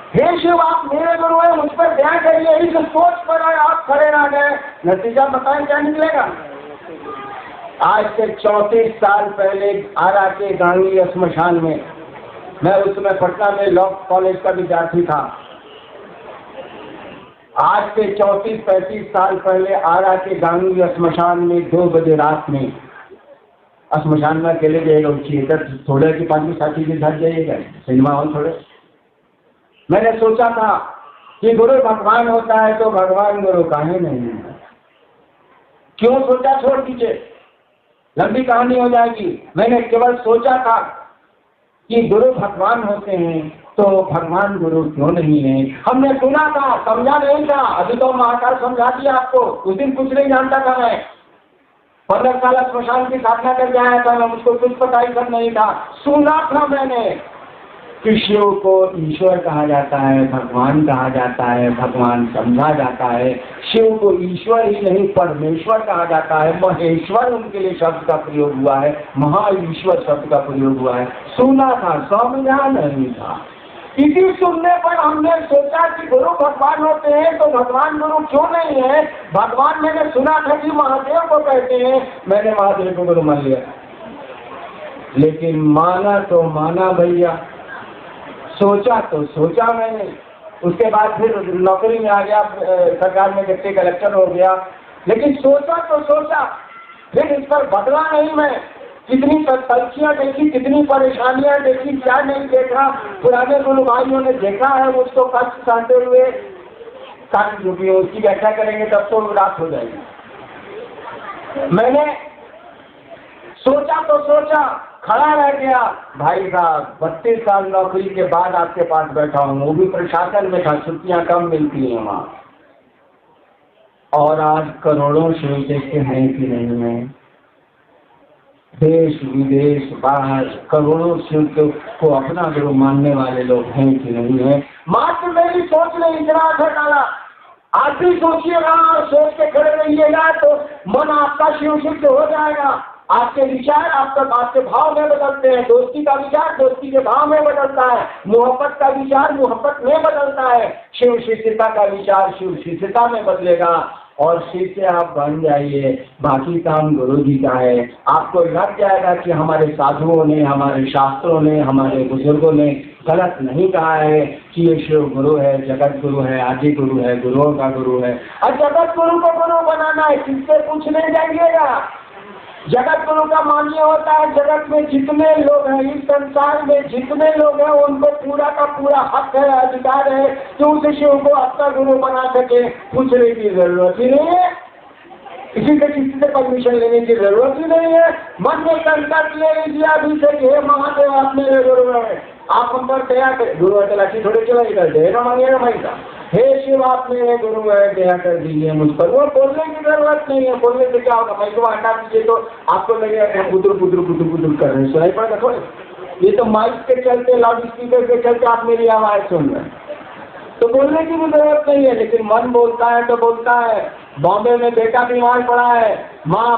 हे शिव आप मेरे गुरु है, मुझ पर ध्यान करिए, इस सोच पर आप खड़े रह गए, नतीजा बताएं क्या निकलेगा। आज से 34 साल पहले आरा के गांधी श्मशान में, मैं उस समय पटना में लॉ कॉलेज का विद्यार्थी था, आज से 34-35 साल पहले आरा के गांधी श्मशान में 2 बजे रात में, श्मशान में अकेले जाएगा, थिएटर थोड़े कि 5-7 के साथ जाइएगा, सिनेमा हॉल थोड़े। मैंने सोचा था कि गुरु भगवान होता है तो भगवान गुरु काहे नहीं है। क्यों सोचा, छोड़ दीजिए, लंबी कहानी हो जाएगी। मैंने केवल सोचा था कि गुरु भगवान होते हैं तो भगवान गुरु क्यों नहीं है। हमने सुना था, समझा नहीं था, अभी तो महाकाल समझा दिया आपको। उस दिन कुछ नहीं जानता था, मैं 15 साल श्मशान की साधना करके आया था, मैं मुझको कुछ पता ही कर नहीं था, सुना था मैंने। कि शिव को ईश्वर कहा जाता है, भगवान कहा जाता है, भगवान समझा जाता है। शिव को ईश्वर ही नहीं परमेश्वर कहा जाता है, महेश्वर उनके लिए शब्द का प्रयोग हुआ है, महाईश्वर शब्द का प्रयोग हुआ है। सुना था, समझा नहीं था। इसी सुनने पर हमने सोचा कि गुरु भगवान होते हैं तो भगवान गुरु क्यों नहीं है। भगवान मैंने सुना था कि महादेव को कहते हैं, मैंने महादेव को गुरु मान लिया। लेकिन माना तो माना भैया, सोचा तो सोचा मैंने। उसके बाद फिर नौकरी में आ गया, सरकार में डिप्टी कलेक्टर हो गया। लेकिन सोचा तो सोचा, फिर इस पर बदला नहीं मैं। कितनी तलखियां देखी, कितनी परेशानियां देखी, क्या नहीं देखा। पुराने गुरु भाइयों ने देखा है मुझको कष्ट सहते हुए। काफी झुकी उसकी व्याख्या करेंगे तब तो रात हो जाएगी। मैंने सोचा तो सोचा, खड़ा रह गया। भाई साहब 32 साल नौकरी के बाद आपके पास बैठा हूँ, वो भी प्रशासन में था, छुट्टियां कम मिलती हैं वहाँ। और आज करोड़ों शिव देखते हैं कि नहीं है, देश विदेश बाहर करोड़ों शिव को अपना गुरु मानने वाले लोग हैं कि नहीं है। मात्र मेरी सोच ने इतना असर डाला। आप भी सोचिएगा और सोच के खड़े रहिएगा तो मन आपका शिव सिद्ध हो जाएगा। आपके विचार आपके भाव में बदलते हैं। दोस्ती का विचार दोस्ती के भाव में बदलता है, मोहब्बत का विचार मोहब्बत में बदलता है, शिव शिष्यता का विचार शिव शिष्यता में बदलेगा और शिष्य आप बन जाइए। बाकी काम गुरु जी का है। आपको लग जाएगा कि हमारे साधुओं ने, हमारे शास्त्रों ने, हमारे बुजुर्गों ने गलत नहीं कहा है कि ये शिव गुरु है, जगत गुरु है, आदि गुरु है, गुरुओं का गुरु है। और जगत गुरु को गुरु बनाना है, किससे पूछने जाइएगा। जगत गुरु का मान्य होता है जगत में जितने लोग हैं, इस संसार में जितने लोग हैं उनको पूरा का पूरा हक है, अधिकार है कि उस शिव को अपना गुरु बना सके। पूछने की जरूरत ही नहीं है, किसी से परमिशन लेने की जरूरत ही नहीं है। मन में संकल्प ले लीजिए अभी से कि हे महादेव आप मेरे गुरु हैं, आप हम पर दया करें। गुरु तलाशी थोड़ी चलाई कर दे ना मांगेगा भाई साहब, हे शिव आप मेरे गुरु है, दया कर दीजिए मुझ पर। वो बोलने की जरूरत नहीं है, बोलने से क्या होगा। मैं को हटा दीजिए तो आपको लगेगा बुदुर बुदुर बुदुर बुदुर कर रहे हैं, सुनाई पड़ेगा थोड़े। ये तो माइक के चलते, लाउड स्पीकर के चलते आप मेरी आवाज सुन रहे हैं, तो बोलने की भी जरूरत नहीं है। लेकिन मन बोलता है तो बोलता है। बॉम्बे में बेटा बीमार पड़ा है, माँ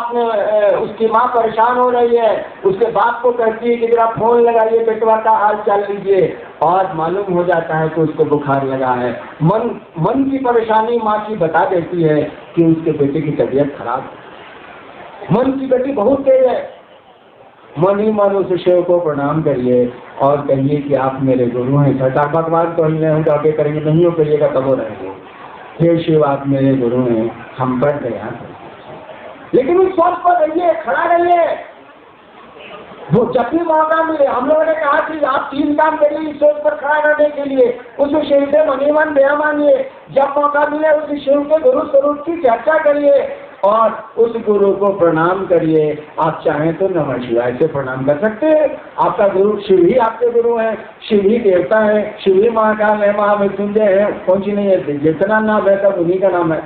उसकी माँ परेशान हो रही है, उसके बाप को कहती है कि जरा फोन लगाइए, बेटवा का हाल चाल लीजिए, और मालूम हो जाता है कि उसको बुखार लगा है। मन की परेशानी माँ की बता देती है कि उसके बेटे की तबीयत खराब है। मन की गति बहुत तेज है। मन ही मन उस शिव को प्रणाम करिए और कहिए कि आप मेरे गुरु हैं। छठा भगवान तो हम आगे करेंगे, नहीं हो करिएगा तब हो रहेंगे। हे शिव आप मेरे गुरु हैं, हम पर दया करिए। लेकिन उस सोच पर रहिए, खड़ा रहिए। वो जब भी मौका मिले, हम लोगों ने कहा कि आप 3 काम करिए इस सोच पर खड़ा रहने के लिए। उस शिव से मनी मन दया मानिए, जब मौका मिले उस शिव के गुरु स्वरूप की चर्चा करिए और उस गुरु को प्रणाम करिए। आप चाहें तो नमः शिवाय से प्रणाम कर सकते हैं। आपका गुरु शिव ही आपके गुरु हैं, शिव ही देवता है, शिव ही महाकाल है, महामृत्युंजय है। कौन सी नहीं है, जितना नाम है सब उन्हीं का नाम है।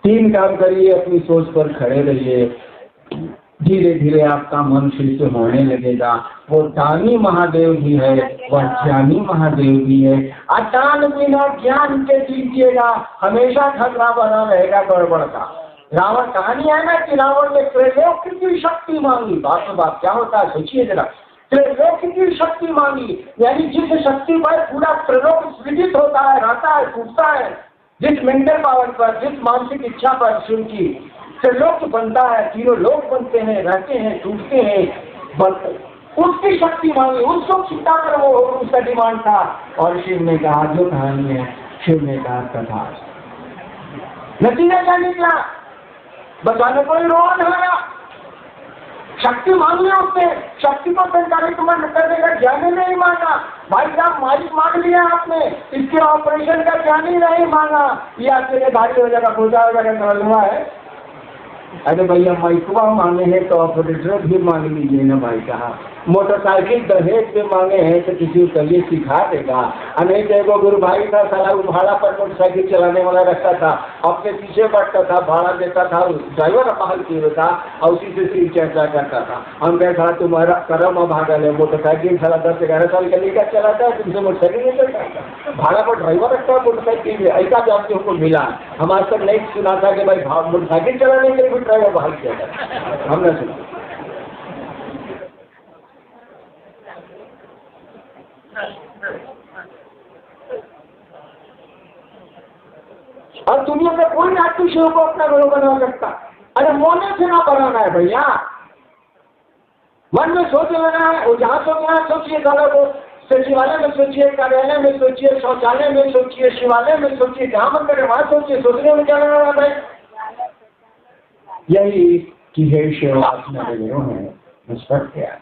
3 काम करिए, अपनी सोच पर खड़े रहिए, धीरे धीरे आपका मन शिष्य होने लगेगा। वो दानी महादेव भी है, वह ज्ञानी महादेव भी है। अदान बिना ज्ञान के दीजिएगा, हमेशा खतरा बना रहेगा गड़बड़ का। रावण कहानी है ना कि रावण ने त्रैलोक्य की शक्ति मांगी। बाप रे बाप क्या होता है सोचिए जरा, त्रैलोक्य की शक्ति मांगी, यानी जिस शक्ति पर पूरा त्रैलोक सृजित होता है, रहता है, टूटता है, जिस मेंटल पावर पर, जिस मानसिक इच्छा पर शिव की त्रिलोक बनता है, तीनों लोग बनते हैं, रहते हैं, टूटते हैं, उसकी शक्ति मांगी, उसको चिंता कर, वो उसका डिमांड था। और शिव ने कहा जो कहानी है, शिव ने कहा कथा। नतीजा क्या निकला, बचाने को ही रोन है। शक्ति मांगी उसने, शक्ति को संचालित करने का ज्ञान ही नहीं मांगा। भाई साहब मालिक मांग लिया आपने, इसके ऑपरेशन का ज्ञान ही नहीं मांगा। ये आपके लिए भारी हो जाएगा, पूजा हो जाएगा, हुआ है। अरे भैया माइकवा मांगे हैं तो ऑपरेटर भी मांग लीजिए ना भाई साहब। मोटरसाइकिल दहेज में मांगे हैं तो किसी को ये सिखा देगा। नहीं तो एगो गुरु भाई था, साला वो भाड़ा पर मोटरसाइकिल चलाने वाला रखता था, अपने पीछे बैठता था, भाड़ा देता था, ड्राइवर बहाल किया था और उसी से सिर्फ चर्चा करता था। हम कह साला तुम्हारा कर्म भागल है, मोटरसाइकिल साला 10-11 साल का लेकर चलाता है, तुमसे मोटरसाइकिल नहीं चलता, भाड़ा पर ड्राइवर रखता है मोटरसाइकिल में। ऐसा जॉब हमको मिला, हम आज तक नहीं सुना था कि भाई मोटरसाइकिल चलाने के लिए भी ड्राइवर बहाल किया था, हमने सुना। और दुनिया में कोई आदमी शिव को अपना गुरु बना सकता। अरे मोने से ना बनाना है भैया, मन में सोच लेना है, वो जहाँ सोचना है सोचिए, वो सचिवालय में सोचिए, कार्यालय में सोचिए, शौचालय में सोचिए, शिवालय में सोचिए, जहाँ मन करे वहाँ सोचिए, सोचने में क्या लगा है भाई। यही कि हे शिव आप मेरे गुरु हैं, मुझ पर क्या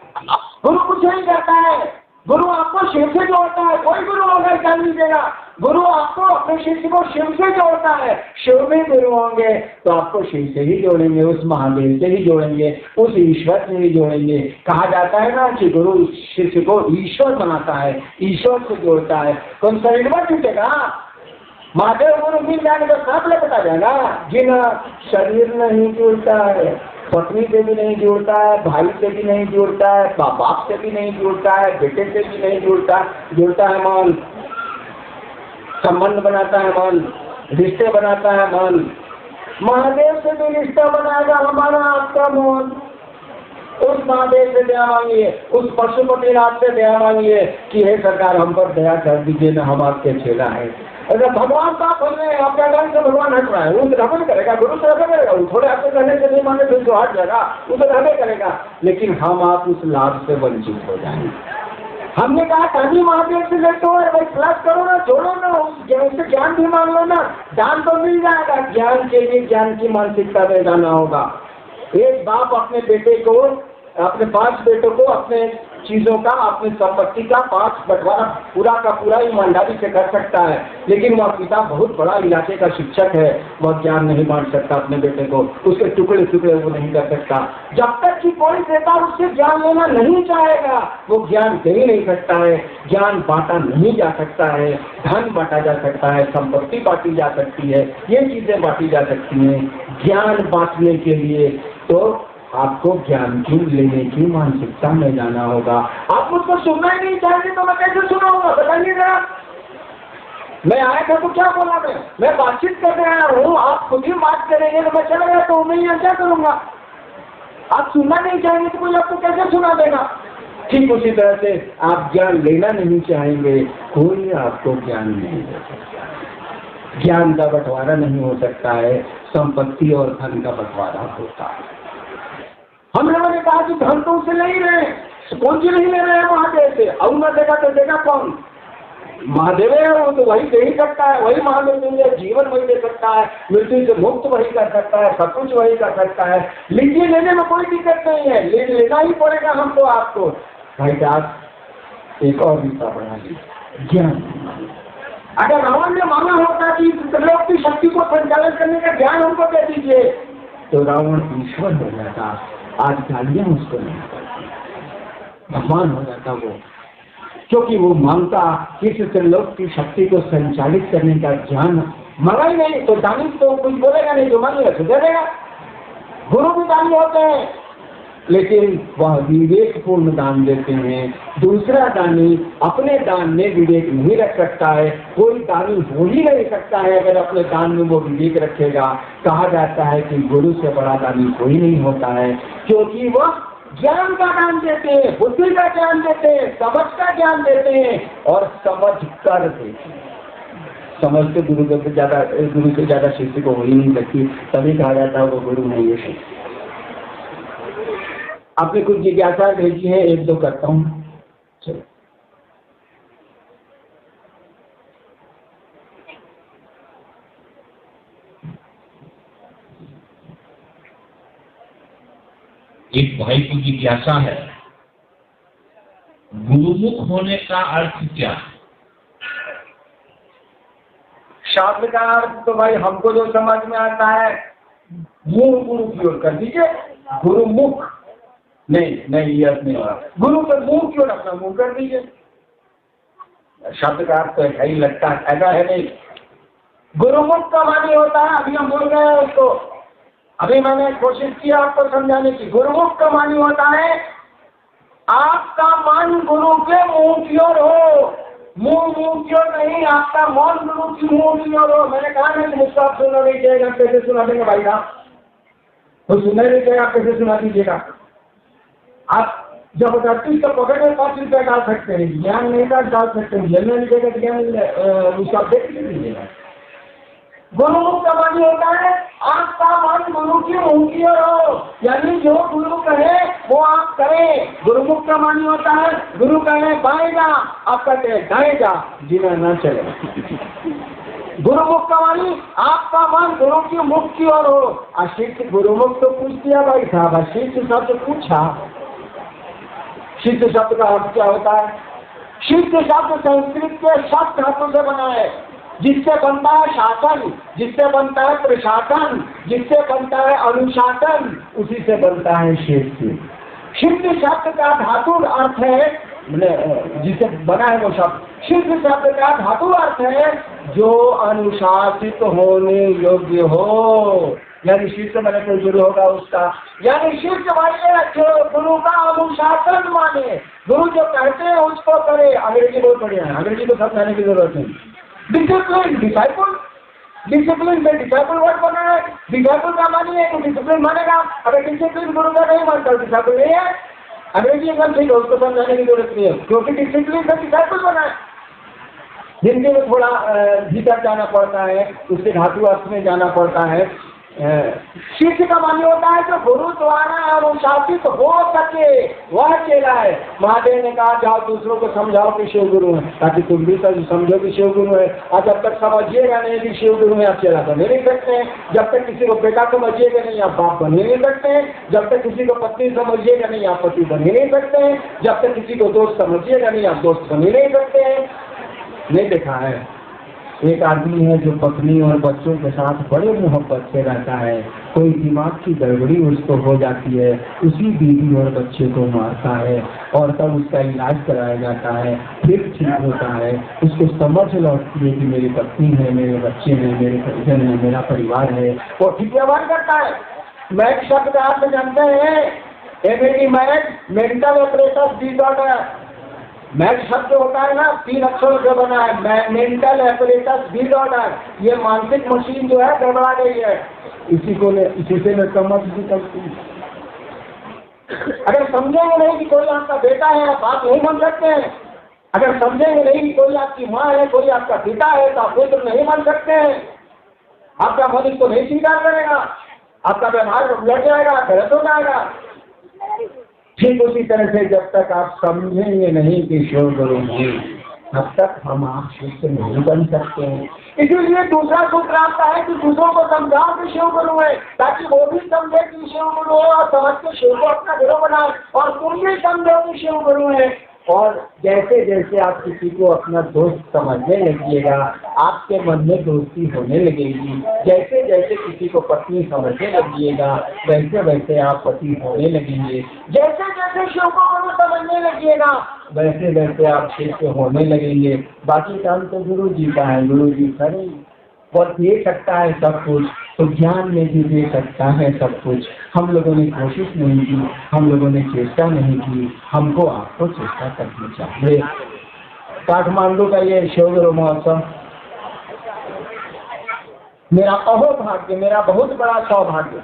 गुरु कुछ नहीं करता है। गुरु आपको शिव से जोड़ता है, कोई गुरु होगा क्या नहीं देगा। गुरु आपको अपने शिष्य को शिव से जोड़ता है। शिव में गुरु होंगे तो आपको शिव से ही जोड़ेंगे, उस महादेव से ही जोड़ेंगे, उस ईश्वर से ही जोड़ेंगे। कहा जाता है ना कि गुरु शिष्य को ईश्वर बनाता है, ईश्वर से जोड़ता है। कौन शरीर में टूटेगा, महादेव गुरु मिल जाने का सांप लपटा जाएगा। जिन शरीर नहीं जुड़ता है, पत्नी से भी नहीं जुड़ता है, भाई से भी नहीं जुड़ता है, बाप से भी नहीं जुड़ता है, बेटे से भी नहीं जुड़ता है मन, संबंध बनाता है मन, रिश्ते बनाता है मन। महादेव से भी रिश्ता बनाएगा हमारा आपका मन। उस महादेव से दया मांगिए, उस पशुपतिनाथ से दया मांगिए कि हे सरकार हम पर दया कर दीजिए ना, हम आपके चेला है। अगर भगवान का बोल रहे हैं आपका ढंग से भगवान हट रहा है, वो तो रहने करेगा, गुरु तो रहने करेगा, वो थोड़े आपके कहने से नहीं माने फिर तो हट जाएगा, वो तो रहने करेगा। लेकिन हम आप उस लाभ से वंचित हो जाएंगे। हमने कहा कभी महादेव से लेते हो भाई, क्लास करो ना, जोड़ो ना, उससे ज्ञान भी मांग लो ना, दान तो मिल जाएगा। ज्ञान के लिए ज्ञान की मानसिकता में जाना होगा। एक बाप अपने बेटे को, अपने 5 बेटों को अपने चीजों का, अपनी संपत्ति का 5 बंटवारा पूरा का पूरा ईमानदारी से कर सकता है, लेकिन वह पिता बहुत बड़ा इलाके का शिक्षक है, वह ज्ञान नहीं बांट सकता अपने बेटे को, उसके टुकड़े टुकड़े वो नहीं कर सकता। जब तक कि कोई नेता उससे ज्ञान लेना नहीं चाहेगा, वो ज्ञान दे ही नहीं सकता है। ज्ञान बांटा नहीं जा सकता है, धन बांटा जा सकता है, संपत्ति बांटी जा सकती है, ये चीजें बांटी जा सकती हैं। ज्ञान बांटने के लिए तो आपको ज्ञान की लेने की मानसिकता में जाना होगा। आप मुझको सुनना ही नहीं चाहते तो मैं कैसे सुनाऊंगा, बताइए जरा। मैं आया था तो क्या बोला, मैं बातचीत कर रहा हूँ, आप खुद ही बात करेंगे तो मैं चला गया तो मैं यहाँ क्या करूँगा। आप सुनना नहीं चाहेंगे तो कोई आपको कैसे सुना देगा। ठीक उसी तरह से आप ज्ञान लेना नहीं चाहेंगे, कोई आपको ज्ञान नहीं दे सकता। ज्ञान का बंटवारा नहीं हो सकता है, संपत्ति और धन का बंटवारा होता है। हम लोगों ने कहा कि धन तो उससे नहीं रहे, कौन सी नहीं ले रहे हैं महादेव से, और न देगा तो देगा कौन, महादेव है, वो तो वही दे ही सकता है, वही महादेव देंगे, जीवन वही दे सकता है, मृत्यु से मुक्त वही कर सकता है, सब कुछ वही कर सकता है। लीजिए, लेने में कोई दिक्कत नहीं है, लेना ही पड़ेगा हमको आपको। भाई साहब एक और विषय बढ़ा लीजिए, ज्ञान। अगर रावण ने मांगा होता कि त्रिलोक की शक्ति को संचालित करने का ज्ञान हमको दे दीजिए तो रावण ईश्वर हो जाता। आज गालियां उसको नहीं पड़ती, भगवान हो जाता वो, क्योंकि वो मांगता किस त्रिलोक की शक्ति को संचालित करने का ज्ञान। मांगा ही नहीं तो दानी तो कुछ बोलेगा नहीं, जो मांगेगा तो दे देगा। गुरु भी दानी होते हैं, लेकिन वह विवेकपूर्ण दान देते हैं। दूसरा दानी अपने दान में विवेक नहीं रख सकता है, कोई दानी हो ही नहीं सकता है अगर अपने दान में वो विवेक रखेगा। कहा जाता है कि गुरु से बड़ा दानी कोई नहीं होता है, क्योंकि वह ज्ञान का दान देते हैं, बुद्धि का ज्ञान देते हैं, समझ का ज्ञान देते हैं और समझ कर देते हैं। समझ के गुरु से ज्यादा शिष्य को हो ही नहीं सकती, तभी कहा जाता है वो गुरु नहीं है शिष्य। आपने कुछ जिज्ञासा भेजी है, 1-2 करता हूँ। चलो,
एक भाई को जिज्ञासा है, गुरुमुख होने का अर्थ क्या है?
शब्द का अर्थ तो भाई हमको जो समझ में आता है, मुंह गुरु की ओर कर दीजिए। गुरुमुख नहीं ये अर्थ नहीं हो रहा। गुरु पर मुंह क्यों रखना, मुंह कर दीजिए। शब्द का अर्थ है ही लगता है, ऐसा है नहीं। गुरुमुख का मानी होता है, अभी हम बोल रहे हैं उसको, अभी मैंने कोशिश की आपको समझाने की। गुरुमुख का मानी होता है आपका मन गुरु के मुंह की ओर हो, मुंह की ओर नहीं, आपका मन गुरु की मुंह की ओर हो। मैंने कहा नहीं मुझको आप सुनना नहीं चाहिए, कैसे सुना देंगे भाई साहब, तो सुनना नहीं चाहिए, आप कैसे सुना दीजिएगा। आप जबरदस्ती तो पकड़ में 5 रुपया डाल सकते हैं, ज्ञान नहीं डाल सकते हैं, जेल में लीजिएगा तो ज्ञान उसका देख लीजिएगा। गुरुमुख का मानी होता है आपका मन गुरु की मुंह की ओर हो, यानी जो गुरु कहे वो आप करें। गुरुमुख का मानी होता है गुरु कहे बाएं जा, आप कहते हैं दाएं जा, जीना ना चले। गुरुमुख का मानी आपका मन गुरु की मुख की ओर हो। अशिष्ट गुरुमुख तो पूछ दिया भाई साहब, अशिष्ट शब्द पूछा। शिष्ट शब्द का अर्थ क्या होता है? शिष्ट शब्द संस्कृत के शब्द धातु से बना है, जिससे बनता है शासन, जिससे बनता है प्रशासन, जिससे बनता है अनुशासन, उसी से बनता है शिष्ट। शिष्ट शब्द का धातु अर्थ है, जिससे बना है वो शब्द। शिष्ट शब्द का धातु अर्थ है जो अनुशासित होने योग्य हो, यानी शिष्ट मैंने कोई गुरु होगा उसका, यानी शिष्ट माने जो गुरु का अनुशासन माने, गुरु जो कहते हैं उसको करे। अंग्रेजी बहुत बढ़िया है, अंग्रेजी को समझाने की जरूरत नहीं। डिसिप्लिन, डिसाइपल, डिसिप्लिन में डिसाइपल वर्ड बना है। डिसाइपल का मानिए तो डिसिप्लिन मानेगा, अगर डिसिप्लिन गुरु का नहीं मानता डिसाइपल नहीं है। अंग्रेजी एकदम ठीक है, उसको समझाने की जरूरत नहीं है, क्योंकि डिसिप्लिन से डिसाइपल बना है। हिंदी में थोड़ा भीतर जाना पड़ता है, उसके धातु अर्थ में जाना पड़ता है। शिष्य का मान्य होता है जो गुरु द्वारा अनुशासित हो सके वह चेला है। महादेव ने कहा जाओ दूसरों को समझाओ कि शिव गुरु है, ताकि तुम भी समझो कि शिव गुरु है। और जब तक समझिएगा नहीं कि शिव गुरु है, आप चेला बने नहीं सकते हैं। जब तक किसी को बेटा समझिएगा नहीं, आप बाप बने नहीं सकते हैं। जब तक किसी को पत्नी समझिएगा नहीं, आप पति बने नहीं सकते हैं। जब तक किसी को दोस्त समझिएगा नहीं, आप दोस्त बने नहीं सकते हैं। नहीं देखा है, एक आदमी है जो पत्नी और बच्चों के साथ बड़े मोहब्बत से रहता है, कोई दिमाग की गड़बड़ी उसको हो जाती है, उसी बीवी और बच्चे को मारता है और तब उसका इलाज कराया जाता है, फिर ठीक होता है। उसको समझ लौटती है कि मेरी पत्नी है, मेरे बच्चे हैं, मेरे परिजन है, मेरा परिवार है, वो ठीक व्यवहार करता है। मैट शब्द आप जानते हैं, मेंटल ऑपरेटर डिसऑर्डर। मैट शब्द होता है ना, 3 अक्षरों से बना है, मेंटल एपरेटस डिसऑर्डर। ये मानसिक मशीन जो है गड़बड़ा गई है, इसी से मैं समझ भी करती हूँ। अगर समझेंगे नहीं कि कोई आपका बेटा है, आप बात नहीं बन सकते हैं। अगर समझेंगे नहीं कि कोई आपकी माँ है, कोई आपका पिता है, तो आप पुत्र नहीं बन सकते हैं। आपका मन इसको नहीं स्वीकार करेगा, आपका व्यवहार लड़ जाएगा, गलत हो जाएगा। ठीक उसी तरह से जब तक आप समझेंगे नहीं कि शिव गुरु है, तब तक हम आप शिष्य नहीं बन सकते हैं। इसीलिए दूसरा सूत्र आता है कि दूसरों को समझाओ कि शिव गुरु है, ताकि वो भी समझे कि शिव गुरु है और समझ के शिव को अपना गुरु बनाए, और तुम भी समझो कि शिव गुरु है। और जैसे जैसे आप किसी को अपना दोस्त समझने लगिएगा, आपके मन में दोस्ती होने लगेगी। जैसे जैसे किसी को पत्नी समझने लगिएगा, वैसे वैसे आप पति होने लगेंगे। जैसे जैसे शिव को गुरु समझने लगिएगा, वैसे वैसे आप शिष्य होने लगेंगे। बाकी काम तो गुरु जी का है, गुरु जी करेंगे। और दे सकता है सब कुछ, तो ज्ञान में भी दे सकता है सब कुछ। हम लोगों ने कोशिश नहीं की, हम लोगों ने चेष्टा नहीं की, हमको आपको चेष्टा करनी चाहिए। काठमांडू का ये शिव गुरु महोत्सव मेरा अहोभाग्य, मेरा बहुत बड़ा सौभाग्य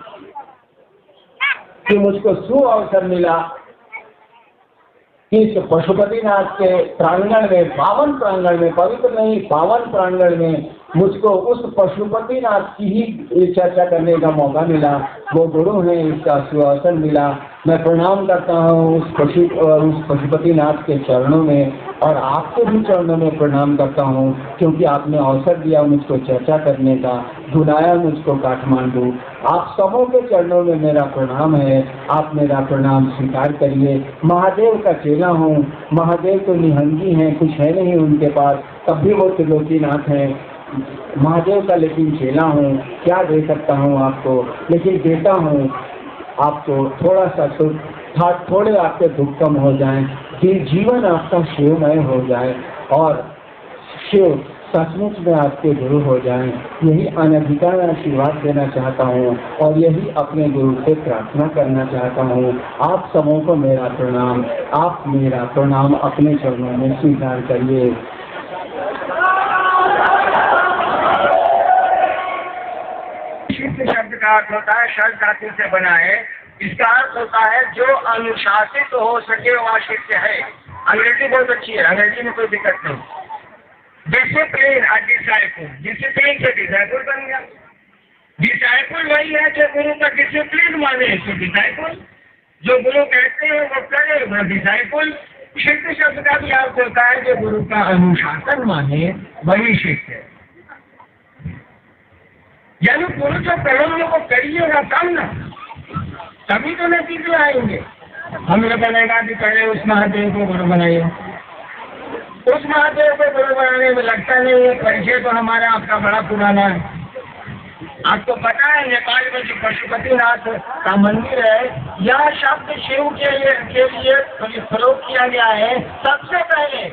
कि मुझको सुअवसर मिला कि इस पशुपतिनाथ के प्रांगण में, पावन प्रांगण में, पवित्र नहीं पावन प्रांगण में मुझको उस पशुपतिनाथ की ही चर्चा करने का मौका मिला। वो गुरु हैं, इसका सुअवसर मिला। मैं प्रणाम करता हूँ उस पशुपतिनाथ के चरणों में, और आपके भी चरणों में प्रणाम करता हूँ, क्योंकि आपने अवसर दिया मुझको चर्चा करने का, बुलाया मुझको काठमांडू। आप सबों के चरणों में मेरा प्रणाम है, आप मेरा प्रणाम स्वीकार करिए। महादेव का चेला हूँ, महादेव तो निहंगी हैं, कुछ है नहीं उनके पास, तब भी वो त्रिलोकीनाथ हैं। महादेव का लेकिन चेला हूँ, क्या दे सकता हूँ आपको, लेकिन देता हूँ आपको थोड़ा सा सुख, अर्थात थोड़े आपके दुख कम हो जाएं, कि जीवन आपका शिवमय हो जाए और शिव सचमुच में आपके गुरु हो जाएं। यही अनधिकार आशीर्वाद देना चाहता हूँ और यही अपने गुरु से प्रार्थना करना चाहता हूँ। आप सबों को मेरा प्रणाम, आप मेरा प्रणाम अपने चरणों में स्वीकार करिए। शब्द का अर्थ होता है शब्द धातु से बना है। इसका अर्थ होता है जो अनुशासित हो सके वह शिष्य है। अंग्रेजी बहुत अच्छी है, अंग्रेजी में कोई दिक्कत नहीं। डिसिप्लिन डिसिप्लिन से डिसाइपुल बन गया। डिसाइपुल वही है जो गुरु का डिसिप्लिन माने, तो डिसाइपुल जो गुरु कहते हैं वो करे, वो डिसाइपुल। शिष्य शब्द का भी अर्थ होता है जो गुरु का अनुशासन माने वही शिष्य है। यानी गुरु जो प्रबंध को करिएगा तब ना, तभी तो नतीजे आएंगे। हमें बनेगा कि पहले उस महादेव को गुरु बनाइए, उस महादेव को गुरु बनाने में लगता नहीं है। परिचय तो हमारा आपका बड़ा पुराना है। आपको पता है नेपाल में जो पशुपतिनाथ का मंदिर है, यह शब्द शिव के लिए प्रयोग किया गया है। सबसे पहले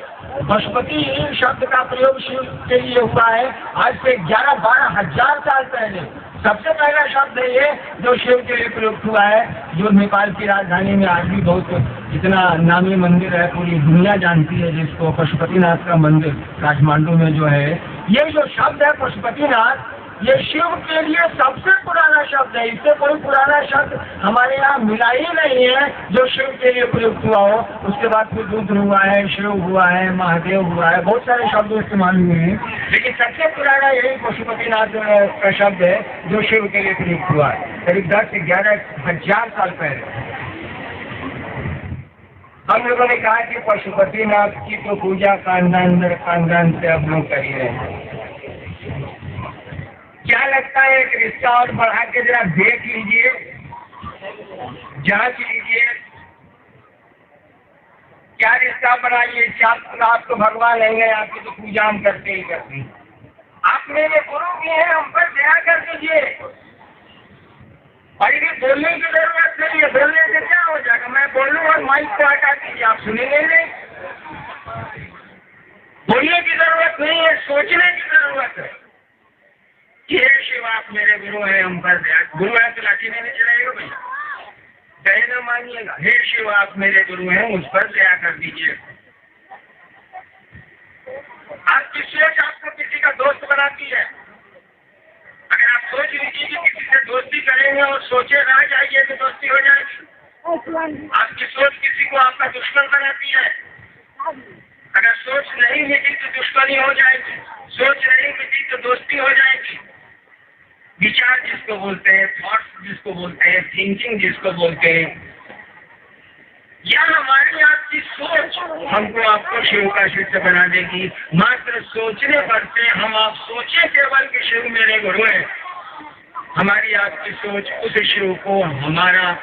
पशुपति शब्द का प्रयोग शिव के लिए हुआ है आज से 11-12 हजार साल पहले। सबसे पहला शब्द है ये जो शिव के लिए प्रयुक्त हुआ है, जो नेपाल की राजधानी में आज भी बहुत इतना नामी मंदिर है, पूरी दुनिया जानती है जिसको, पशुपतिनाथ का मंदिर काठमांडू में जो है। ये जो शब्द है पशुपतिनाथ, ये शिव के लिए सबसे पुराना शब्द है। इससे कोई पुराना शब्द हमारे यहाँ मिला ही नहीं है जो शिव के लिए प्रयुक्त हुआ हो। उसके बाद फिर रुद्र हुआ है, शिव हुआ है, महादेव हुआ है, बहुत सारे शब्द इस्तेमाल हुए हैं, लेकिन सबसे पुराना यही पशुपतिनाथ का शब्द है जो शिव के लिए प्रयुक्त हुआ है करीब 10 से 11 हजार साल पहले। हम लोगों ने कहा कि पशुपतिनाथ की तो पूजा खानदान से अब लोग कर ही रहे हैं। क्या लगता है एक रिश्ता और बढ़ा के जरा देख लीजिए, जांच लीजिए, क्या रिश्ता बढ़ाइए। आप तो भगवान है, आपकी तो पूजा हम करते ही करते हैं। आप मेरे गुरु भी हैं, हम पर दया कर दीजिए। और ये बोलने की जरूरत नहीं है, बोलने से क्या हो जाएगा। मैं बोलूँ और माइक को हटा दीजिए, आप सुनेंगे नहीं। बोलने की जरूरत नहीं है, सोचने की जरूरत है। हे शिव आप मेरे गुरु हैं, हम पर दया। गुरु है तो लाठी नहीं चलाएगा भैया, दया न मानिएगा। हे शिव आप मेरे गुरु हैं, मुझ पर दया कर दीजिए। आपकी सोच आपको किसी का दोस्त बनाती है। अगर आप सोच लीजिए कि किसी से दोस्ती करेंगे और सोचे रह जाइए तो दोस्ती हो जाएगी। आपकी सोच किसी को आपका दुश्मन बनाती है। अगर सोच नहीं मिटी तो दुश्मनी हो जाएगी, सोच नहीं मिटी तो दोस्ती हो जाएगी। विचार जिसको बोलते हैं, थॉट्स जिसको बोलते हैं, थिंकिंग जिसको बोलते हैं, या हमारी आपकी सोच हमको आपको शिव का शिष्य बना देगी। मात्र सोचने पर से हम आप सोचे केवल कि शिव मेरे गुरु हैं, हमारी आपकी सोच उस शिव को हमारा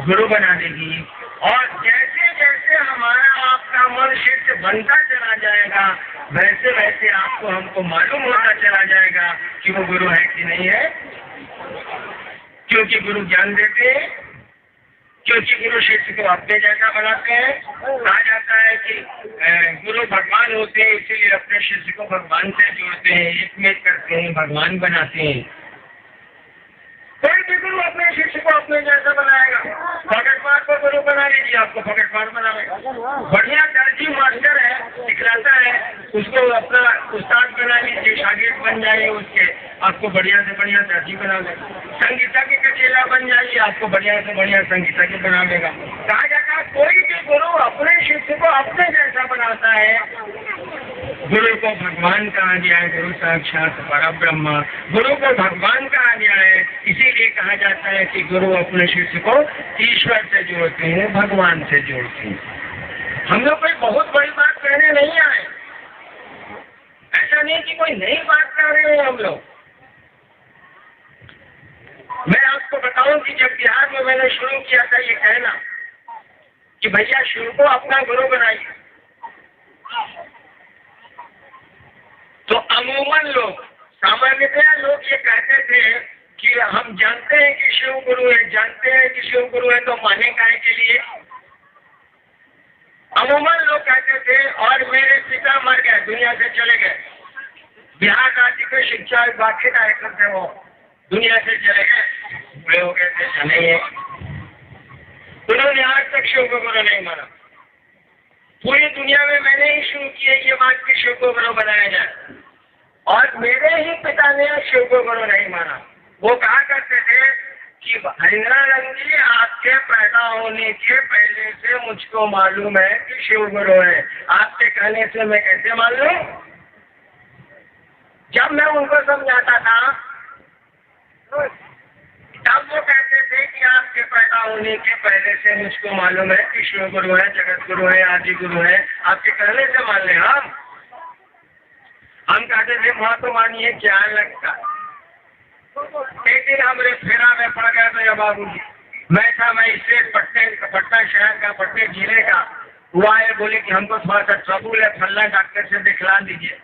गुरु बना देगी। और जैसे जैसे हमारा आपका मन शिष्य बनता चला जाएगा, वैसे वैसे आपको हमको मालूम होता चला जाएगा कि वो गुरु है कि नहीं है। क्योंकि गुरु ज्ञान देते हैं, क्योंकि गुरु शिष्य को अपने जैसा बनाते हैं। कहा जाता है कि गुरु भगवान होते हैं, इसीलिए अपने शिष्य को भगवान से जोड़ते हैं, एकमेक करते हैं, भगवान बनाते हैं। कोई भी गुरु अपने शिष्य को अपने जैसा बनाएगा। फकटपार को गुरु बना लीजिए, आपको फकटपार बनाएगा। बढ़िया दर्जी मास्टर है, सिखलाता है, उसको अपना उस्ताद बना लीजिए, शागिर्द बन जाइए उसके, आपको बढ़िया से बढ़िया दर्जी बना देगा। संगीता के कचेला बन जाइए, आपको बढ़िया से बढ़िया संगीता के बना देगा। कहा जाता है कोई भी गुरु अपने शिष्य को अपने जैसा बनाता है। गुरु को भगवान कहा गया है, गुरु साक्षात परब्रह्म, गुरु को भगवान कहा गया है। इसीलिए कहा जाता है कि गुरु अपने शिष्य को ईश्वर से जोड़ते हैं, भगवान से जोड़ते हैं। हम लोग कोई बहुत बड़ी बात कहने नहीं आए, ऐसा नहीं कि कोई नई बात कर रहे हैं हम लोग। मैं आपको बताऊं कि जब बिहार में मैंने शुरू किया था ये कहना कि भैया शिव को अपना गुरु बनाइए, तो अमूमन लोग, सामान्यतया लोग ये कहते थे कि हम जानते हैं कि शिव गुरु है, जानते हैं कि शिव गुरु है, तो माने काहे के लिए? अमूमन लोग कहते थे और मेरे पिता मर गए, दुनिया से चले गए, बिहार राज्य के शिक्षा विभाग के डायरेक्टर थे, वो दुनिया से चले गए, बड़े हो गए थे, चले गए। उन्होंने आज तक शिव को गुरु नहीं माना। पूरी दुनिया में मैंने ही शुरू किया ये बात कि शिव को गुरु बनाया जाए, और मेरे ही पिता ने शिव को गुरु नहीं माना। वो कहा करते थे कि हरिंद्रानंद जी, आपके पैदा होने के पहले से मुझको मालूम है कि शिव गुरु है, आपके कहने से मैं कैसे मान लूं? जब मैं उनको समझाता था तब वो कहते थे कि आपके पैदा होने के पहले से मुझको मालूम है कि शिव गुरु है, जगत गुरु है, आदि गुरु है, आपके कहने से मान लें। हम कहते थे वहां तो मानिए क्या लगता। एक दिन हमरे फेरा में पड़ गए थे बाबू जी, मैं था, मैं इससे पटना शहर का, पटना जिले का हुआ है, बोले कि हमको थोड़ा सा ट्रबुल है, फल्ला डॉक्टर से दिखला दीजिए।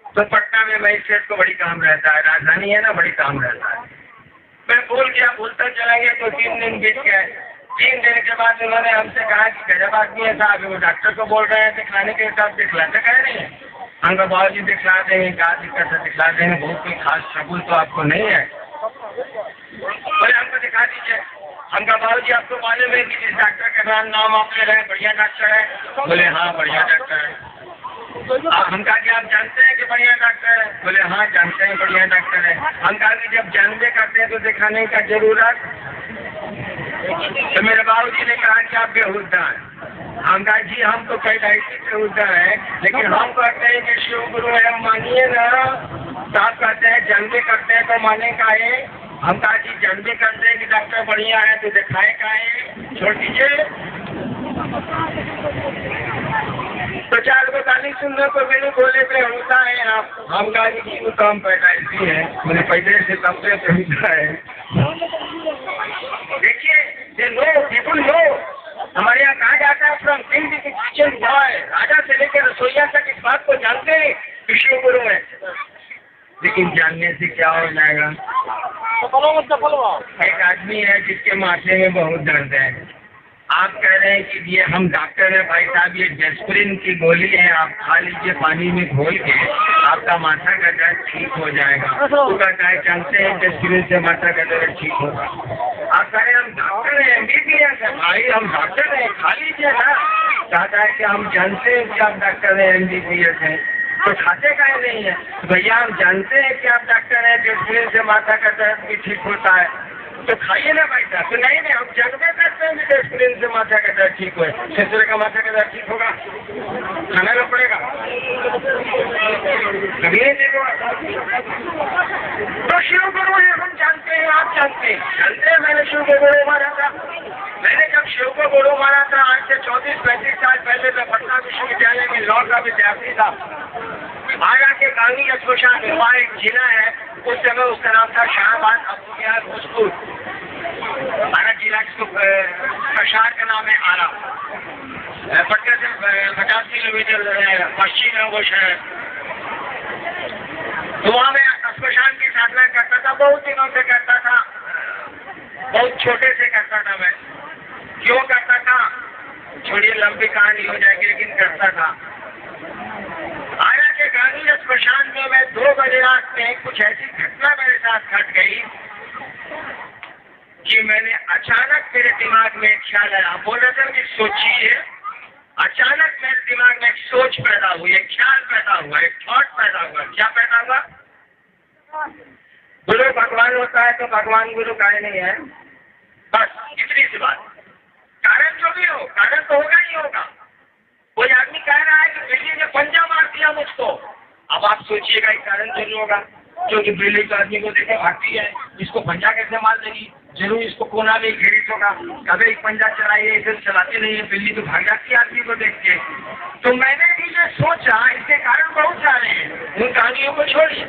तो पटना में मजिस्ट्रेट को बड़ी काम रहता है, राजधानी है ना, बड़ी काम रहता है। मैं बोल गया, बोलता चला गया, तो 3 दिन बीत गए। 3 दिन के बाद उन्होंने हमसे कहा कि गजब आदमी है साहब, वो डॉक्टर को बोल रहे हैं दिखलाने के हिसाब दिखलाते कह रहे हैं। हमको बाबू जी दिखला देंगे, क्या दिक्कत है, दिखला देंगे, बहुत कोई खास ट्रबुल तो आपको नहीं है। बोले हमको दिखा दीजिए। हमका बाबू जी आपको मालूम है कि जिस डॉक्टर के नाम आप ले रहे हैं बढ़िया डॉक्टर है? बोले हाँ बढ़िया डॉक्टर है। हम कहा कि आप जानते हैं कि बढ़िया डॉक्टर है? बोले हाँ जानते हैं बढ़िया डॉक्टर है। हम कहा कि जब जानबे करते हैं तो दिखाने का जरूरत? तो मेरे बाबू जी ने कहा कि आप बेहुदा हैं। हम कहा जी हम तो कई ऐसी बेहुदा है, लेकिन हम कहते हैं कि शिव गुरु है, हम मानिए ना। तो आप कहते हैं जानबे करते हैं तो माने का है? हम कहा जी जानबे करते हैं कि डॉक्टर बढ़िया है तो दिखाए का है, छोड़ दीजिए। तो 4 को गाली सुनने को मेरे बोले पे होता है आप। हम कहा कि वो काम पैदाइशी है, मेरे पैसे से तब से होता है। देखिए ये लोग पीपुल लोग हमारे यहाँ कहा जाता है from king to kitchen boy, राजा से लेकर रसोईया तक इस बात को जानते हैं कि शिव गुरु है, लेकिन जानने से क्या हो जाएगा? एक आदमी है जिसके माथे में बहुत दर्द है, आप कह रहे हैं कि ये हम डॉक्टर हैं भाई साहब, ये डेस्प्रिन की गोली है, आप खा लीजिए पानी में घोल के, आपका माथा का दर्द ठीक हो जाएगा। तो कहता है जानते हैं डेस्प्रिन से माथा का दर्द ठीक होगा। आप कह रहे हैं हम डॉक्टर हैं, MBBS है भाई, हम डॉक्टर हैं, खा लीजिए ना। कहता है कि हम जानते हैं कि आप डॉक्टर हैं, MBBS हैं, तो खाते काहे नहीं है? भैया हम जानते हैं कि आप डॉक्टर हैं, डेस्प्रिन से माथा का दर्द भी ठीक होता है, तो खाइए ना भाई साहब। तो नहीं हम जानते करते हैं कि डेस्प्रिन से माथा का दर्द ठीक हुए, दूसरे का माथा का दर्द ठीक होगा, खाना ना पड़ेगा, कभी नहीं देखो। तो शिव गुरु है, हम जानते हैं, आप जानते हैं। मैंने शिव को गुरु माना था। मैंने जब शिव को गुरु माना था आज से 34-35 साल पहले, मैं पटना विश्वविद्यालय में लॉ का विद्यार्थी था। आगरा के गांधी स्मशान वहाँ एक जिला है, उस समय उसका नाम था शाहबाद, अब हो गया भोजपुर। आरा जिला जिसको प्रशार का नाम है आरा, पटना से 50 किलोमीटर पश्चिम है वो शहर। तो वहाँ मैं स्मशान की साधना करता था, बहुत दिनों से करता था, बहुत छोटे से करता था। मैं क्यों करता था छोड़िए, लंबी कहानी हो जाएगी, लेकिन करता था। आरा के गांधी स्मशान में मैं 2 बजे रात में कुछ ऐसी घटना मेरे साथ घट गई कि मैंने अचानक मेरे दिमाग में एक ख्याल आया। बोल रहे थे कि सोचिए, अचानक मेरे दिमाग में एक सोच पैदा हुई, एक ख्याल पैदा हुआ, एक थॉट पैदा हुआ। क्या पैदा हुआ? गुरु भगवान होता है तो भगवान गुरु काहे नहीं है? बस इतनी सी बात। कारण जो भी हो, कारण तो होगा ही होगा। कोई आदमी कह रहा है कि बिल्ली ने पंजा मार दिया मुझको, अब आप सोचिएगा एक कारण जरूर होगा, क्योंकि बिल्ली तो आदमी को देखे भागती है, इसको पंजा कैसे मार देगी? जरूर इसको कोना में घेरित होगा, कभी एक पंजा चलाइए, इसे चलाती नहीं है, बिल्ली तो भाग जाती है आदमी को देख के। तो मैंने भी जो सोचा, इसके कारण बहुत सारे हैं, उन कहानियों को छोड़िए,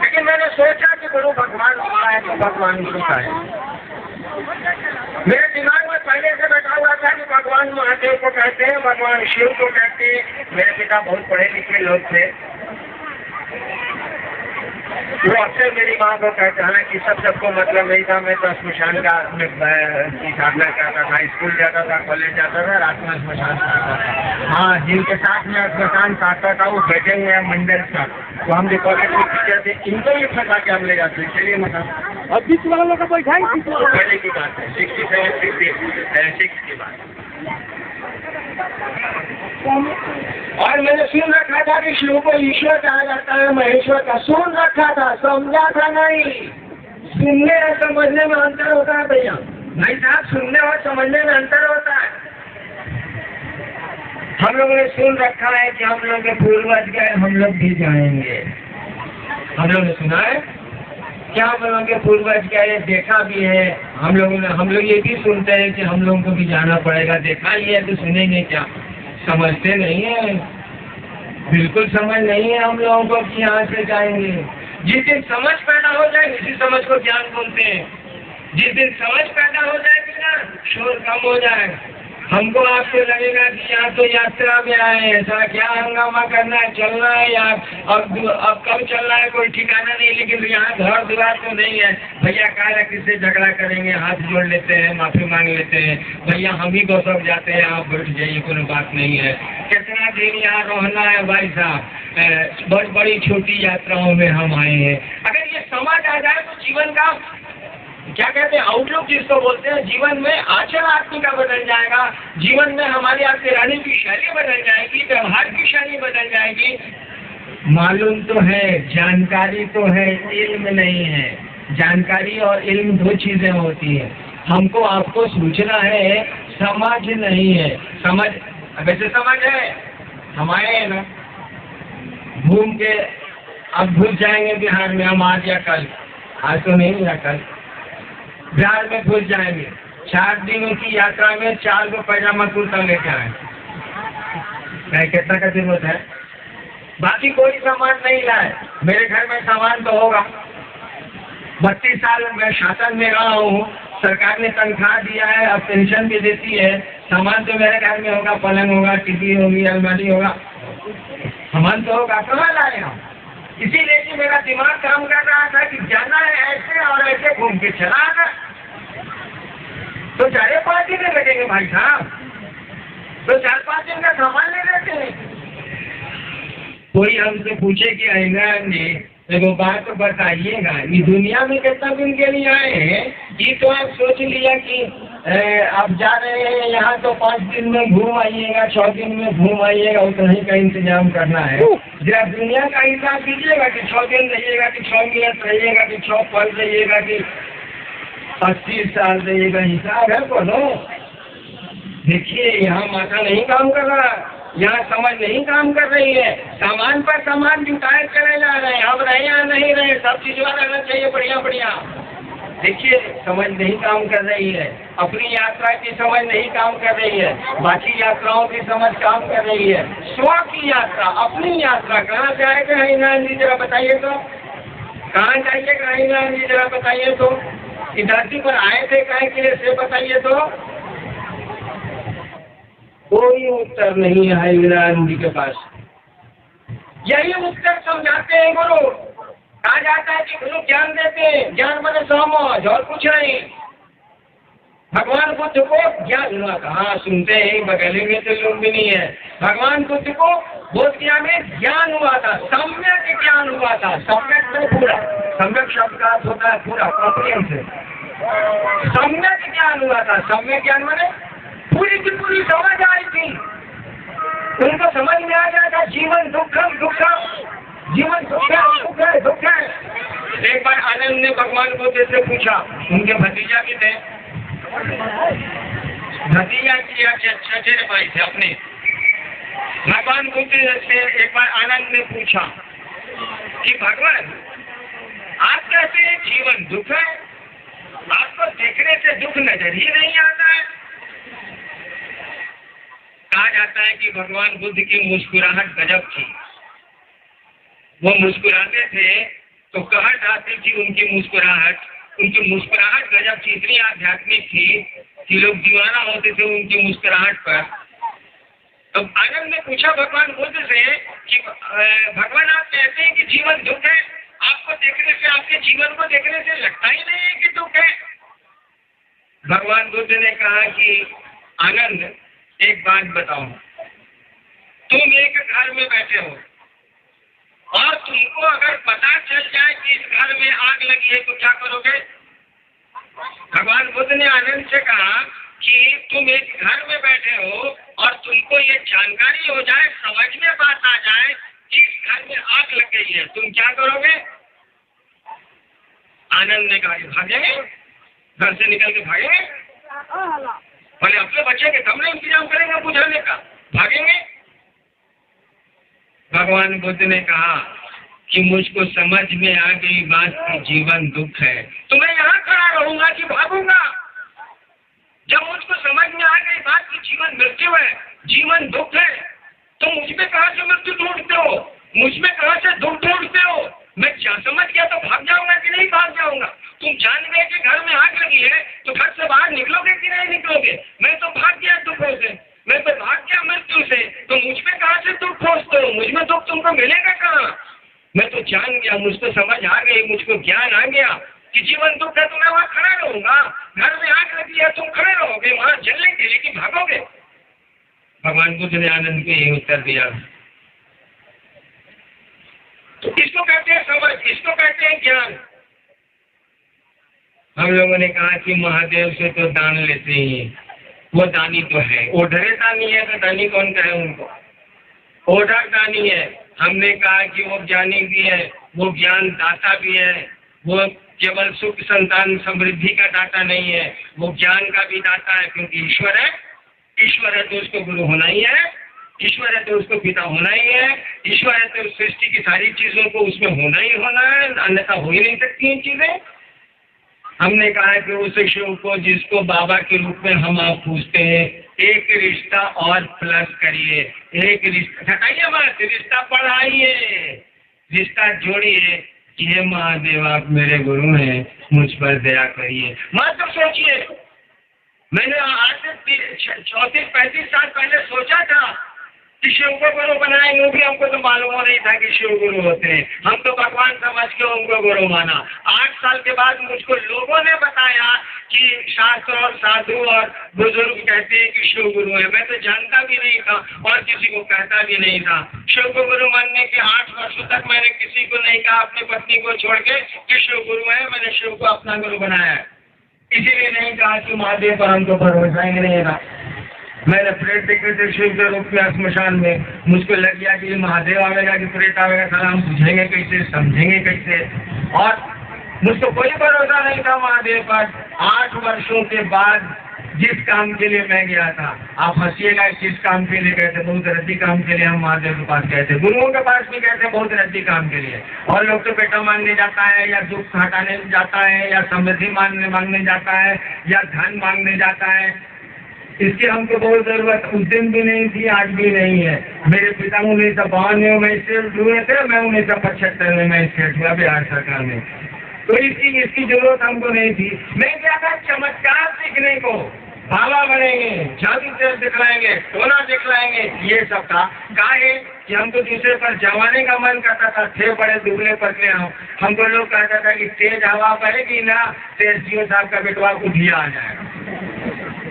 लेकिन मैंने सोचा कि गुरु भगवान होता है तो भगवान गुरु का है। मेरे दिमाग में पहले से बैठा हुआ था कि भगवान महादेव को कहते हैं, भगवान शिव को कहते हैं। मेरे पिता बहुत पढ़े लिखे लोग थे, वो अक्सर मेरी माँ को कहता है कि सबको मतलब नहीं था, मैं तो स्मशान का की साधना करता था, स्कूल जाता था, कॉलेज जाता था, रात में स्मशान करता था। हाँ, जिनके साथ में स्मशान काटता था वो बैठे हुए हैं मंडल का, तो हम जो कॉलेज में टीचर थे इनको ही फंसा के हम ले जाते हैं। चलिए मतलब
और बीच वालों का बैठाएंगे
पहले की बात है, 67, 66 की बात। और मैंने सुन रखा था कि शिव को ईश्वर कहा जाता है, महेश्वर का सुन रखा था, समझा था नहीं। सुनने और समझने में अंतर होता है भैया, भाई साहब, सुनने और समझने में अंतर होता है। हम लोगों ने सुन रखा है कि हम लोग के पूर्वज गए, हम लोग भी जाएंगे। हम लोग ने सुना है क्या हम लोगों के पूर्वज गए, देखा भी है। हम लोग ये भी सुनते हैं कि हम लोगों को भी जाना पड़ेगा। देखा ही है तो सुनेंगे क्या? समझते नहीं है, बिल्कुल समझ नहीं है हम लोगों को कि यहाँ से जाएंगे। जिस दिन समझ पैदा हो जाए उसी समझ को ज्ञान बोलते हैं। जिस दिन समझ पैदा हो जाएगी ना, शोर कम हो जाएगा। हमको आपको लगेगा कि यहाँ तो यात्रा में आए हैं, ऐसा क्या हंगामा करना है, चलना है यार, अब कब चलना है कोई ठिकाना नहीं, लेकिन यहाँ घर द्वार तो नहीं है। भैया कहा किससे झगड़ा करेंगे, हाथ जोड़ लेते हैं, माफी मांग लेते हैं, भैया हम ही को सब जाते हैं, आप बैठ जाइए, कोई बात नहीं है। कितना दिन यहाँ रहना है भाई साहब, बहुत बड़ी छोटी यात्राओं में हम आए हैं। अगर ये समझ आ जाए तो जीवन का क्या कहते हैं, आउटलुक जिसको बोलते हैं, जीवन में आचरण आदमी का बदल जाएगा। जीवन में हमारी आपके रहने की शैली बदल जाएगी, व्यवहार की शैली बदल जाएगी। मालूम तो है, जानकारी तो है, इल्म नहीं है। जानकारी और इल्म दो चीजें होती है। हमको आपको सूचना है, समझ नहीं है। समझ वैसे समझ है हमारे ना, घूम के अब घुस जाएंगे बिहार में हम आज या कल, आज तो नहीं या कल बिहार में घुस जाएंगे। 4 दिनों की यात्रा में 4 को पैजामा कुर्ता लेके आए, कितना का जरूरत है? बाकी कोई सामान नहीं लाए। मेरे घर में सामान तो होगा, 32 साल मैं शासन में रहा हूँ, सरकार ने तनख्वाह दिया है, अब पेंशन भी देती है। सामान तो मेरे घर में होगा, पलंग होगा, टीवी होगी, अलमारी होगा, सामान तो होगा। कहाँ लाए हम? इसीलिए कि मेरा दिमाग काम कर रहा था कि जाना है ऐसे और ऐसे घूम के चला आना। तो 4-5 दिन लगेंगे भाई साहब, तो 4-5 दिन का सामान ले लेते हैं। कोई हमसे पूछे कि अहिनान जी देखो बात तो बताइएगा, ये दुनिया में कितना दिन के लिए आए हैं? ये तो आप सोच लिया कि आप जा रहे हैं यहाँ तो 5 दिन में घूम आइएगा, 6 दिन में घूम आइएगा, उतना ही का इंतजाम करना है। जब दुनिया का हिसाब कीजिएगा कि 6 दिन रहिएगा, कि 6 मिनट रहिएगा, कि 6 पल रहिएगा, कि 25 साल रहिएगा, हिसाब है बोलो। देखिए यहाँ माथा नहीं काम कर रहा, यहाँ समझ नहीं काम कर रही है। सामान पर सामान जुटाए चले जा रहे हैं, हम रहे या नहीं रहे, सब चीज रहना चाहिए बढ़िया बढ़िया। देखिए समझ नहीं काम कर रही है, अपनी यात्रा की समझ नहीं काम कर रही है, बाकी यात्राओं की समझ काम कर रही है। स्व की यात्रा, अपनी यात्रा, कहाँ जाएगा हिनान जी जरा बताइए तो, कहाँ जाइएगा हिनान जी जरा बताइए तो, इस धरती पर आए थे कहीं के लिए से बताइए तो। कोई उत्तर नहीं है हिनान जी के पास। यही उत्तर समझाते हैं गुरु। कहा जाता है कि गुरु ज्ञान देते हैं, ज्ञान बने समझ और कुछ नहीं। भगवान बुद्ध को ज्ञान हुआ, कहाँ सुनते हैं, बगल में तो लोग भी नहीं है। भगवान बुद्ध को बोध किया में ज्ञान हुआ था, सम्यक ज्ञान हुआ था। सम्यक में पूरा, सम्यक शब्द का अर्थ होता है पूरा, कॉम्प्रिहेंसिव। सम्यक ज्ञान हुआ था, सम्यक ज्ञान माने पूरी की पूरी समझ आई थी, उनको समझ में आ गया था जीवन दुखम दुखम, जीवन दुख है दुख है दुख है। एक बार आनंद ने भगवान बुद्ध से पूछा, उनके भतीजा भी थे, भतीजा की चचेरे भाई थे अपने। भगवान बुद्ध से एक बार आनंद ने पूछा कि भगवान आप कहते हैं जीवन दुख है, आपको देखने से दुख नजर ही नहीं आता है। कहा जाता है कि भगवान बुद्ध की मुस्कुराहट गजब थी। वो मुस्कुराते थे तो कहट आती थी उनकी मुस्कुराहट गजब थी, इतनी आध्यात्मिक थी कि लोग दीवाना होते थे उनकी मुस्कुराहट पर। तो आनंद ने पूछा भगवान बुद्ध से कि भगवान आप कहते हैं कि जीवन दुख है,
आपको देखने से, आपके जीवन को देखने से लगता ही नहीं है कि दुख है। भगवान बुद्ध ने कहा कि आनंद, एक बात बताओ, तुम एक घर में बैठे हो और तुमको अगर पता चल जाए कि इस घर में आग लगी है तो क्या करोगे? भगवान बुद्ध ने आनंद से कहा कि तुम एक घर में बैठे हो और तुमको ये जानकारी हो जाए, समझ में बात आ जाए कि इस घर में आग लग गई है, तुम क्या करोगे? आनंद ने कहा, भागेंगे, घर से निकल के भागेंगे, पहले अपने बच्चे के तब ना इंतजाम करेंगे बुझाने का, भागेंगे। भगवान बुद्ध ने कहा कि मुझको समझ में आ गई बात कि जीवन दुख है, तो मैं यहाँ खड़ा रहूंगा कि भागूंगा? जब मुझको समझ में आ गई बात कि जीवन मृत्यु है, जीवन दुख है, तो मुझ में कहां से मृत्यु ढूंढते हो, मुझ में कहां से दुख ढूंढते हो? मैं क्या समझ गया तो भाग जाऊंगा कि नहीं भाग जाऊंगा? तुम जान गए कि घर में आग लगी है तो घर से बाहर निकलोगे कि नहीं निकलोगे? मैं तो भाग गया दुखों से, मैं तो भाग गया मृत्यु से, तो मुझ में कहां से दुख खोजते हो? मुझ में दुख तुमको मिलेगा कहाँ? मैं तो जान गया, मुझको समझ आ गई, मुझको ज्ञान आ गया कि जीवन दुख है, तो मैं वहां खड़ा रहूंगा। घर में आग लगी है, तुम खड़े रहोगे वहां जलने के लिए कि भागोगे? भगवान बुद्ध ने आनंद को यही उत्तर दिया। तो किसको कहते हैं समझ, किसको कहते हैं ज्ञान? हम लोगों ने कहा कि महादेव से तो दान लेते ही, वो दानी तो है, ओढ़े दानी है, तो दानी कौन कहे उनको? ओढ़ा दानी है। हमने कहा कि वो ज्ञानी भी है, वो ज्ञान दाता भी है, वो केवल सुख संतान समृद्धि का दाता नहीं है, वो ज्ञान का भी दाता है, क्योंकि ईश्वर है। ईश्वर है तो उसको गुरु होना ही है, ईश्वर है तो उसको पिता होना ही है, ईश्वर है तो सृष्टि की सारी चीजों को उसमें होना ही होना है, अन्यथा हो ही नहीं सकती ये चीजें। हमने कहा कि उस शिव को जिसको बाबा के रूप में हम आप पूछते हैं, एक रिश्ता और प्लस करिए, एक रिश्ता घटाइए मत, रिश्ता बढ़ाइए, रिश्ता जोड़िए कि हे महादेव आप मेरे गुरु हैं, मुझ पर दया करिए। मत तो सोचिए, मैंने आज से 34-35 साल पहले सोचा था कि शिव को गुरु बनाएंगे, वो भी हमको तो मालूम नहीं था कि शिव गुरु होते हैं, हम तो भगवान समझ के उनको गुरु माना। 8 साल के बाद मुझको लोगों ने बताया कि शास्त्र और साधु और बुजुर्ग कहते हैं कि शिव गुरु है। मैं तो जानता भी नहीं था और किसी को कहता भी नहीं था। शिव को गुरु मानने के 8 वर्षों तक मैंने किसी को नहीं कहा, अपनी पत्नी को छोड़ के, कि शिव गुरु है। मैंने शिव को अपना गुरु बनाया है, इसीलिए नहीं कहा कि महादेव पर हमको भरोसा ही नहीं था। मैंने प्रेत देखे थे शिव के रूप में स्मशान में, मुझको लग गया कि महादेव आवेगा कि प्रेत आवेगा, साला हम बुझेंगे कैसे, समझेंगे कैसे, और मुझको कोई भरोसा नहीं था महादेव पर। 8 वर्षों के बाद जिस काम के लिए मैं गया था, आप हंसिएगा, किस काम के लिए गए थे? बहुत रद्दी काम के लिए हम महादेव के पास गए थे, गुरुओं के पास भी गए थे बहुत रद्दी काम के लिए। और लोग तो बेटा मांगने जाता है, या दुख हटाने जाता है, या समृद्धि मांगने जाता है, या धन मांगने जाता है। इसकी हमको बहुत जरूरत उस दिन भी नहीं थी, आज भी नहीं है। मेरे पिता 1952 में स्टेट हुए थे, मैं 1975 में मैं स्टेट हुआ बिहार सरकार में, तो इसकी जरूरत हमको नहीं थी। मैं क्या था चमत्कार सीखने को, बाबा बनेंगे, जादू से दिखलाएंगे, टोना दिखलाएंगे, ये सब था। कहा है कि हमको दूसरे पर जमाने का मन करता था, थे बड़े दुबले पतले हम, हमको लोग कहता था कि तेज हवा बहेगी ना, तेज जियो साहब का बेटवा को दिया आ जाएगा।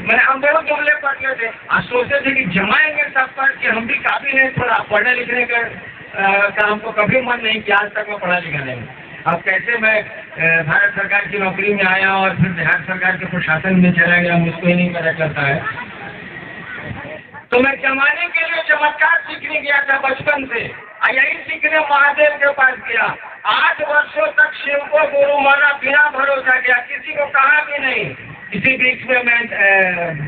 मैंने हम बहुत दुबले पतले थे, सोचते थे कि जमाएंगे सब पर, कि हम भी काफी नहीं पढ़ा, पढ़ने लिखने का हमको कभी मन नहीं किया, आज तक मैं पढ़ा लिखा नहीं। अब कैसे मैं भारत सरकार की नौकरी में आया और फिर बिहार सरकार के प्रशासन में चला गया, मुझको ही नहीं पता चलता है। तो मैं जमाने के लिए चमत्कार सीखने गया था बचपन से, यही सीखने महादेव के पास गया। 8 वर्षों तक शिव को गुरु माना, बिना भरोसा किया, किसी को कहा भी नहीं। इसी बीच में मैं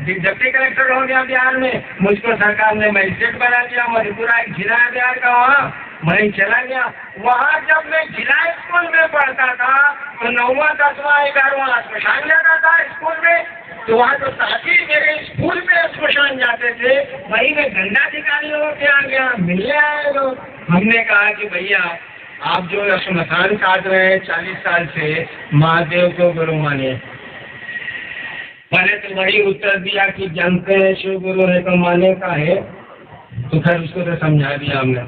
डिप्टी कलेक्टर हो गया बिहार में, मुझको सरकार ने मजिस्ट्रेट बना दिया। मधेपुरा एक जिला है बिहार का, वहाँ मैं चला गया। वहाँ जब मैं जिला स्कूल में पढ़ता था तो 9वां 10वां 11वां स्मशान जाता था स्कूल में, तो वहाँ तो साथी मेरे स्कूल में स्मशान जाते थे, वही मैं दंडाधिकारियों के आ गया, मिलने आए लोग। हमने कहा कि भैया आप जो स्मशान काट रहे हैं 40 साल से, महादेव को गुरु मानिए। पहले तो वही उत्तर दिया कि जानते हैं शिव गुरु है तो माने का है, तो फिर उसको तो समझा दिया हमने।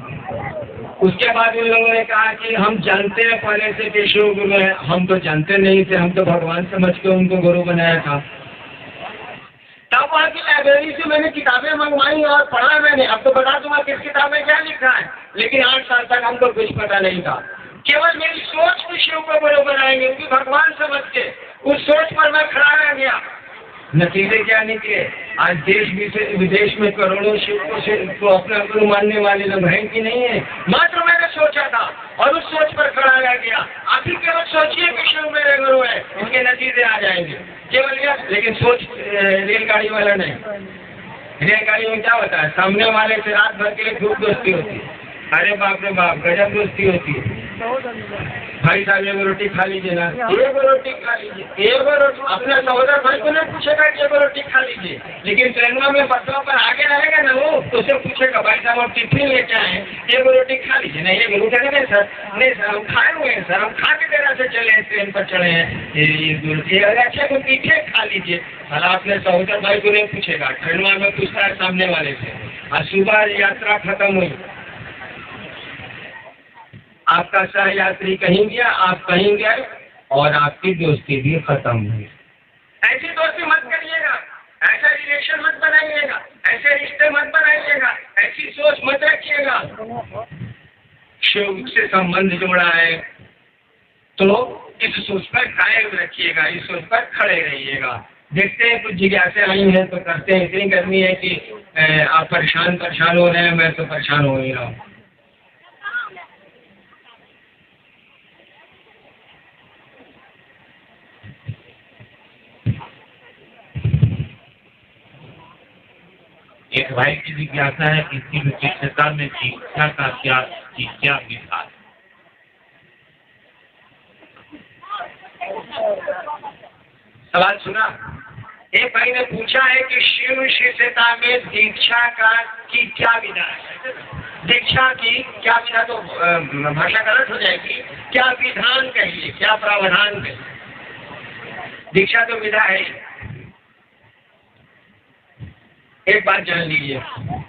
उसके बाद उन लोगों ने कहा कि हम जानते हैं पहले से कि शिव गुरु है। हम तो जानते नहीं थे, हम तो भगवान समझ के उनको गुरु बनाया था। तब वहाँ की लाइब्रेरी से मैंने किताबें मंगवाई और पढ़ा मैंने। अब तो बता दूंगा किस किताब में क्या लिखा है, लेकिन 8 साल तक हमको कुछ पता नहीं था। केवल मेरी सोच भी शिव को गुरु बनाएंगे, उनकी भगवान समझ के उस सोच पर मैं खड़ा रह गया। नतीजे क्या निकले? आज देश विदेश में करोड़ों शिव को अपना गुरु मानने वाले लोग हैं कि नहीं है। मात्र मैंने सोचा था और उस सोच पर खड़ा रह गया। आप ही केवल सोचिए कि शिव मेरे गुरु है, उनके नतीजे आ जाएंगे केवल यह। लेकिन सोच रेलगाड़ी वाला नहीं। रेलगाड़ी में क्या होता है, सामने वाले से रात भर के लिए खूब दोस्ती होती है। अरे बाप रे बाप, गजब दोस्ती होती है। भाई साहब एगो रोटी खा लीजिए ना, एगो रोटी खा लीजिए, एगो रोटी। अपने सहोदर भाई को नहीं पूछेगा कि एगो रोटी खा लीजिए, लेकिन ट्रेनों में बसों पर आगे रहेगा ना वो, तो उसे पूछेगा भाई साहब आप टिफिन लेके आए, एगो रोटी खा लीजिए। नहीं एगो रोटी नहीं सर, नहीं सर हम खाए हुए हैं सर, हम खा के देना से चले हैं, ट्रेन पर चढ़े हैं। ये अच्छा तो पीछे खा लीजिए। भला अपने सहोदर भाई को नहीं पूछेगा, ट्रेनों में पूछता है सामने वाले से। आज सुबह यात्रा खत्म हुई, आपका सहयात्री कहीं गया, आप कहीं गए और आपकी दोस्ती भी खत्म हुई। ऐसी दोस्ती मत करिएगा, ऐसा रिलेशन मत बनाइएगा, ऐसे रिश्ते मत बनाइएगा, ऐसी सोच मत रखिएगा। शिव से संबंध जोड़ा है तो इस सोच पर कायम रखिएगा, इस सोच पर खड़े रहिएगा। देखते हैं कुछ जिज्ञासा आई हैं तो करते हैं। इतनी गर्मी है कि आप परेशान हो रहे हैं, मैं तो परेशान हो ही रहा हूँ।
एक भाई की जिज्ञासा है कि शिव चिकित्सा में दीक्षा का क्या विधान?
सवाल सुना? एक भाई ने पूछा है कि शिव शिष्यता में दीक्षा की क्या विधान है। दीक्षा की क्या विधान, तो भाषा गलत हो जाएगी। क्या विधान कहिए, क्या प्रावधान कहिए। दीक्षा तो विधा है। एक बात जान लीजिए,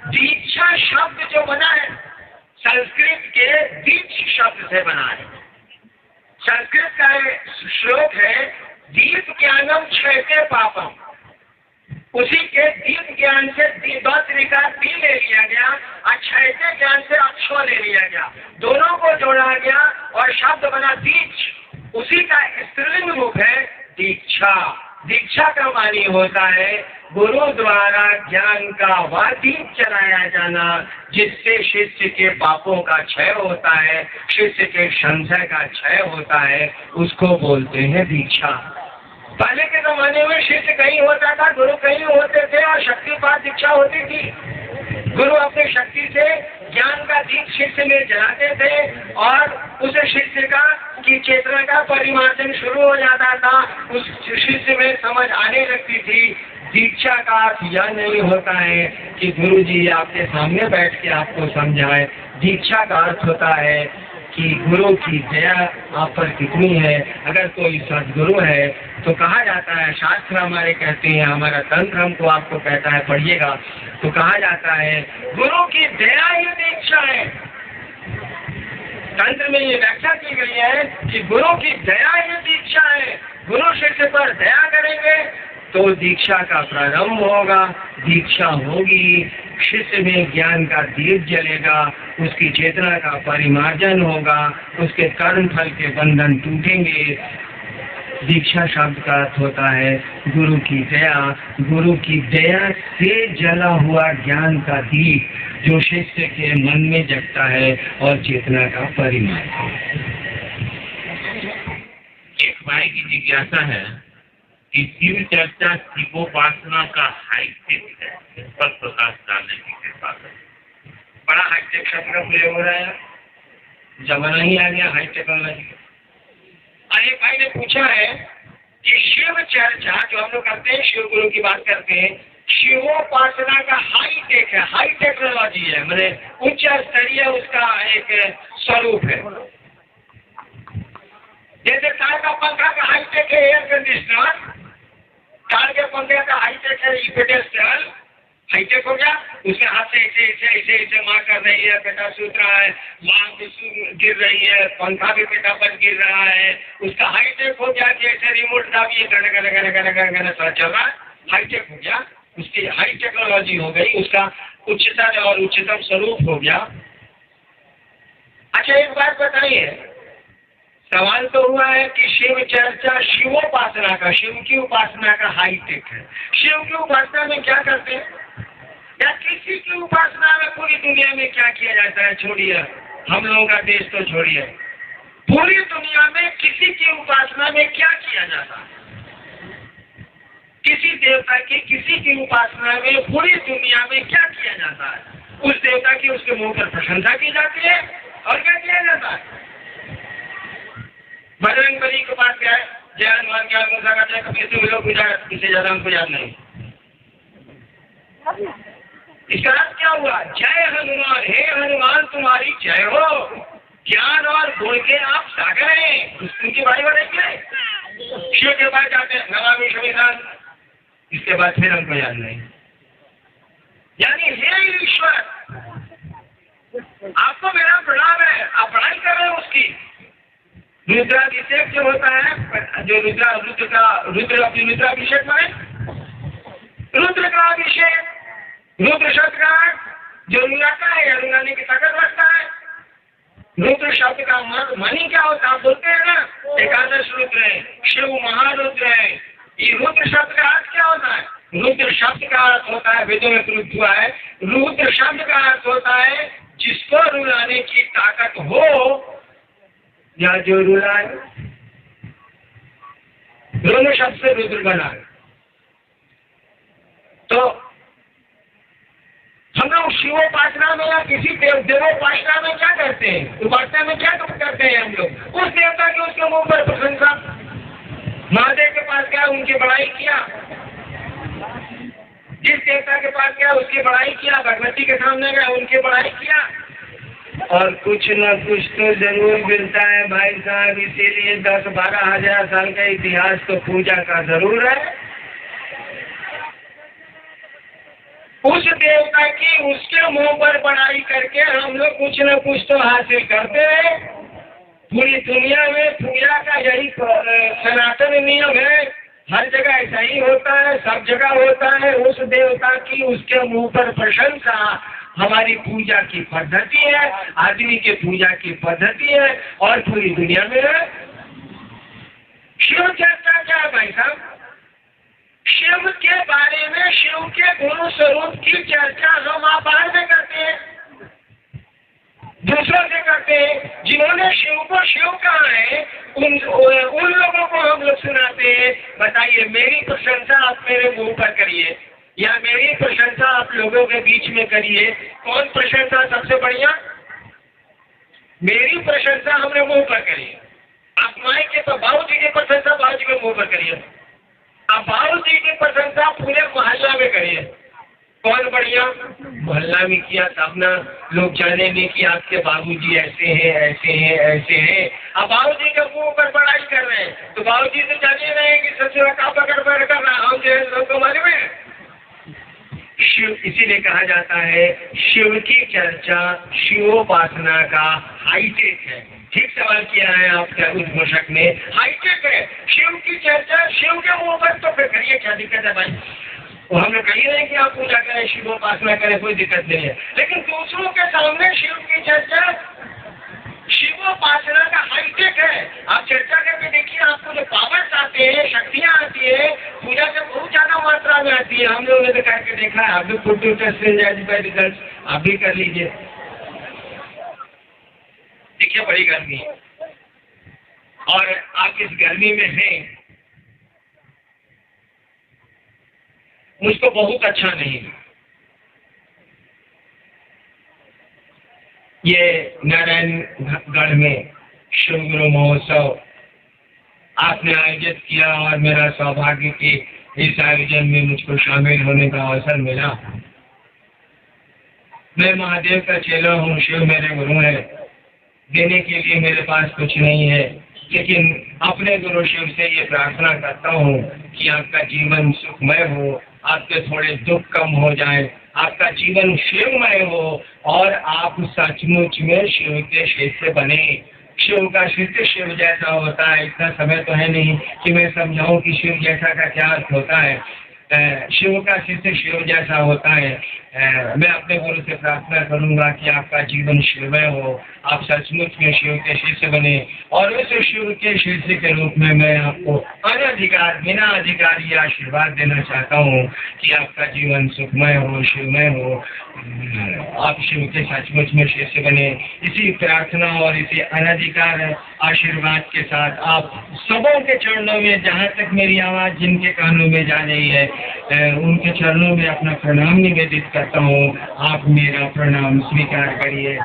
दीक्षा शब्द जो बना है संस्कृत के दीक्ष शब्द से बना है। संस्कृत का श्लोक है दीप ज्ञानम क्षयते पापम। उसी के दीप ज्ञान से का दी ले लिया गया और क्षयते ज्ञान से अक्षो ले लिया गया, दोनों को जोड़ा गया और शब्द बना दीक्ष। उसी का स्त्रीलिंग रूप है दीक्षा। दीक्षा का मानी होता है गुरु द्वारा ज्ञान का वह दीप चलाया जाना जिससे शिष्य के पापों का क्षय होता है, शिष्य के संशय का क्षय होता है, उसको बोलते हैं दीक्षा। पहले के जमाने में शिष्य कहीं होता था, गुरु कहीं होते थे और शक्तिपात दीक्षा होती थी। गुरु अपने शक्ति से ज्ञान का दीप शिष्य में जलाते थे और उस शिष्य की चेतना का परिमार्जन शुरू हो जाता था। उस शिष्य में समझ आने लगती थी। दीक्षा का अर्थ यह नहीं होता है कि गुरु जी आपके सामने बैठ के आपको समझाए। दीक्षा का अर्थ होता है कि गुरु की दया आप पर कितनी है। अगर कोई सदगुरु है तो कहा जाता है, शास्त्र हमारे कहते हैं, हमारा तंत्र हमको आपको कहता है, पढ़िएगा तो कहा जाता है गुरु की दया ही दीक्षा है। तंत्र में ये व्याख्या की गई है कि गुरु की दया ही दीक्षा है। गुरु शिष्य पर दया करेंगे तो दीक्षा का प्रारंभ होगा, दीक्षा होगी, शिष्य में ज्ञान का दीप जलेगा, उसकी चेतना का परिमार्जन होगा, उसके कर्म फल के बंधन टूटेंगे। दीक्षा शब्द का अर्थ होता है गुरु की दया। गुरु की दया से जला हुआ ज्ञान का दीप जो शिष्य के मन में जगता है और चेतना का परिमार्जन।
एक भाई की जिज्ञासा है कि शिव चर्चा शिवोपासना का हाईटेक है, इस पर प्रकाश डालने की कृपा करें।
बड़ा हाईटेक शब्द का प्रयोग हो रहा है, जमाना ही आ गया हाई टेक्नोलॉजी का। एक भाई ने पूछा है कि शिव चर्चा जो हम लोग करते हैं, शिव गुरु की बात करते हैं, शिवोपासना का हाईटेक है, हाई टेक्नोलॉजी है, मतलब उच्च स्तरीय उसका एक स्वरूप है। जैसे कार का पंखा का हाईटेक है एयर कंडीशनर, कार के पंखे का हाईटेक है पेडेस्टल, हाईटेक हो गया, उसके हाथ से ऐसे ऐसे ऐसे ऐसे माँ कर रही है, बेटा सूत रहा है, माँ गिर रही है, पंखा भी बेटा पर गिर रहा है, उसका हाईटेक हो गया कि ऐसे रिमोट दाबिए गन गन गन गन गन गन चल रहा है, हाईटेक हो गया, उसकी हाई टेक्नोलॉजी हो गई, उसका उच्चतर और उच्चतम स्वरूप हो गया। अच्छा एक बात बताइए, सवाल तो हुआ है कि शिव चर्चा शिवोपासना का, शिव की उपासना का हाईटेक है। शिव की उपासना में क्या करते हैं या किसी की उपासना में पूरी दुनिया में क्या किया जाता है? छोड़िए हम लोगों का देश तो छोड़िए, पूरी दुनिया में किसी की उपासना में क्या किया जाता है? किसी देवता की किसी की उपासना में पूरी दुनिया में क्या किया जाता है? उस देवता की उसके मुंह पर प्रशंसा की जाती है और क्या किया जाता है? बजरंगबली के पास क्या है? जय हनुमान ज्ञान गुण सागर कभी से लोग पूजा, इससे ज्यादा हमको याद नहीं। इसका अर्थ क्या हुआ? जय हनुमान, हे हनुमान तुम्हारी जय हो, ज्ञान और गुण के आप सागर हैं, उनकी बड़ाई बढ़ेंगे। शिव के पास जाते हैं नमामि शिवाय, इसके बाद फिर हमको याद नहीं। यानी हे ईश्वर आपको मेरा प्रणाम है, आप पढ़ाई कर रहे हैं उसकी। रुद्राभिषेक जो होता है, जो रुद्राभिषेक माने रुद्र का अभिषेक, रुद्र शब्द का जो रुलाता है या रुलाने की ताकत रखता है। रुद्र शब्द का मानी क्या होता है? आप बोलते हैं ना एकादश रुद्र है, शिव महारुद्र है। ये रुद्र शब्द का अर्थ क्या होता है? रुद्र शब्द का अर्थ होता है, वेदों में प्रयुक्त हुआ है, रुद्र शब्द का अर्थ होता है जिसको रुलाने की ताकत हो या जो रुलाए। दोनों शब्द से रुद्र बना है। तो हम लोग शिवोपासना में या किसी देवोपासना में क्या करते हैं? उपासना में क्या करते हैं हम लोग? उस देवता की उसके मुंह पर प्रशंसा, महादेव के पास गया उनकी बड़ाई किया, जिस देवता के पास गया उसकी बड़ाई किया, भगवती के सामने गया उनकी बड़ाई किया, और कुछ न कुछ तो जरूर मिलता है भाई साहब। इसीलिए 10-12 हजार साल का इतिहास तो पूजा का जरूर है। उस देवता की उसके मुंह पर बड़ाई करके हम लोग कुछ न कुछ तो हासिल करते हैं। पूरी दुनिया में पूजा का यही सनातन नियम है, हर जगह ऐसा ही होता है, सब जगह होता है। उस देवता की उसके मुंह पर प्रशंसा हमारी पूजा की पद्धति है, आदमी के पूजा की पद्धति है और पूरी दुनिया में है। शिव चर्चा क्या है भाई साहब? शिव के बारे में, शिव के गुण स्वरूप की चर्चा हम आप बाद में करते हैं, दूसरों से करते हैं। जिन्होंने शिव को शिव कहा है उन लोगों को हम लोग सुनाते हैं। बताइए, मेरी प्रशंसा आप मेरे मुंह पर करिए या मेरी प्रशंसा आप लोगों के बीच में करिए, कौन प्रशंसा सबसे बढ़िया? मेरी प्रशंसा हमने मुंह पर करिए। आप माई के तो बाबू जी की प्रशंसा बाबू जी के मुंह पर करिए, आप बाबू जी की प्रशंसा पूरे मोहल्ला में करिए। कौन बढ़िया? मोहल्ला में किया तब ना लोग जानेंगे कि आपके बाबूजी ऐसे हैं ऐसे हैं ऐसे हैं। अब बाबूजी के मुंह पर बड़ाई कर रहे हैं तो बाबूजी तो जानिए रहे हैं कि सबसे बड़ा पकड़ कर रहा हम जो है लोग मालूम है। शिव, इसीलिए कहा जाता है शिव की चर्चा शिवोपासना का हाईटेक है। ठीक सवाल किया है आपका उद्घोषक ने, हाईटेक है शिव की चर्चा। शिव के मुंह पर तो फिर करिए, क्या दिक्कत है भाई? वो हम लोग कही रहे कि आप पूजा करें, शिवोपासना करें, कोई दिक्कत नहीं है, लेकिन दूसरों के सामने शिव की चर्चा शिवोपासना का हाईटेक है। आप चर्चा करके देखिए, आपको जो पावर्स आते हैं, शक्तियाँ आती है, पूजा से बहुत ज्यादा मात्रा में आती है। हम लोगों ने तो करके देखा है, आप भी खुद रिजल्ट आप भी कर लीजिए। देखिए बड़ी गर्मी है और आप इस गर्मी में हैं, मुझको बहुत अच्छा नहीं। ये नारायणगढ़ में शिव गुरु महोत्सव आपने आयोजित किया और मेरा सौभाग्य कि इस आयोजन में मुझको शामिल होने का अवसर मिला। मैं महादेव का चेला हूँ, शिव मेरे गुरु है। देने के लिए मेरे पास कुछ नहीं है, लेकिन अपने गुरु शिव से ये प्रार्थना करता हूँ कि आपका जीवन सुखमय हो, आपके थोड़े दुख कम हो जाए, आपका जीवन शिवमय हो और आप सचमुच में शिव के शिष्य बने। शिव का शिष्य शिव जैसा होता है। इतना समय तो है नहीं कि मैं समझाऊं कि शिव जैसा का क्या अर्थ होता है। शिव का शिष्य शिव जैसा होता है। मैं अपने गुरु से प्रार्थना करूंगा कि आपका जीवन शिवमय हो, आप सचमुच में शिव के शिष्य बने। और उस शिव के शिष्य के रूप में मैं आपको अनधिकार बिना अधिकार ये आशीर्वाद देना चाहता हूँ कि आपका जीवन सुखमय हो, शिवमय हो, आप शिव के सचमुच में शिष्य बने। इसी प्रार्थना और इसी अनधिकार आशीर्वाद के साथ आप सबों के चरणों में, जहाँ तक मेरी आवाज़ जिनके कानों में जा रही है, उनके चरणों में अपना प्रणाम निवेदित करता हूँ। आप मेरा प्रणाम स्वीकार करिए।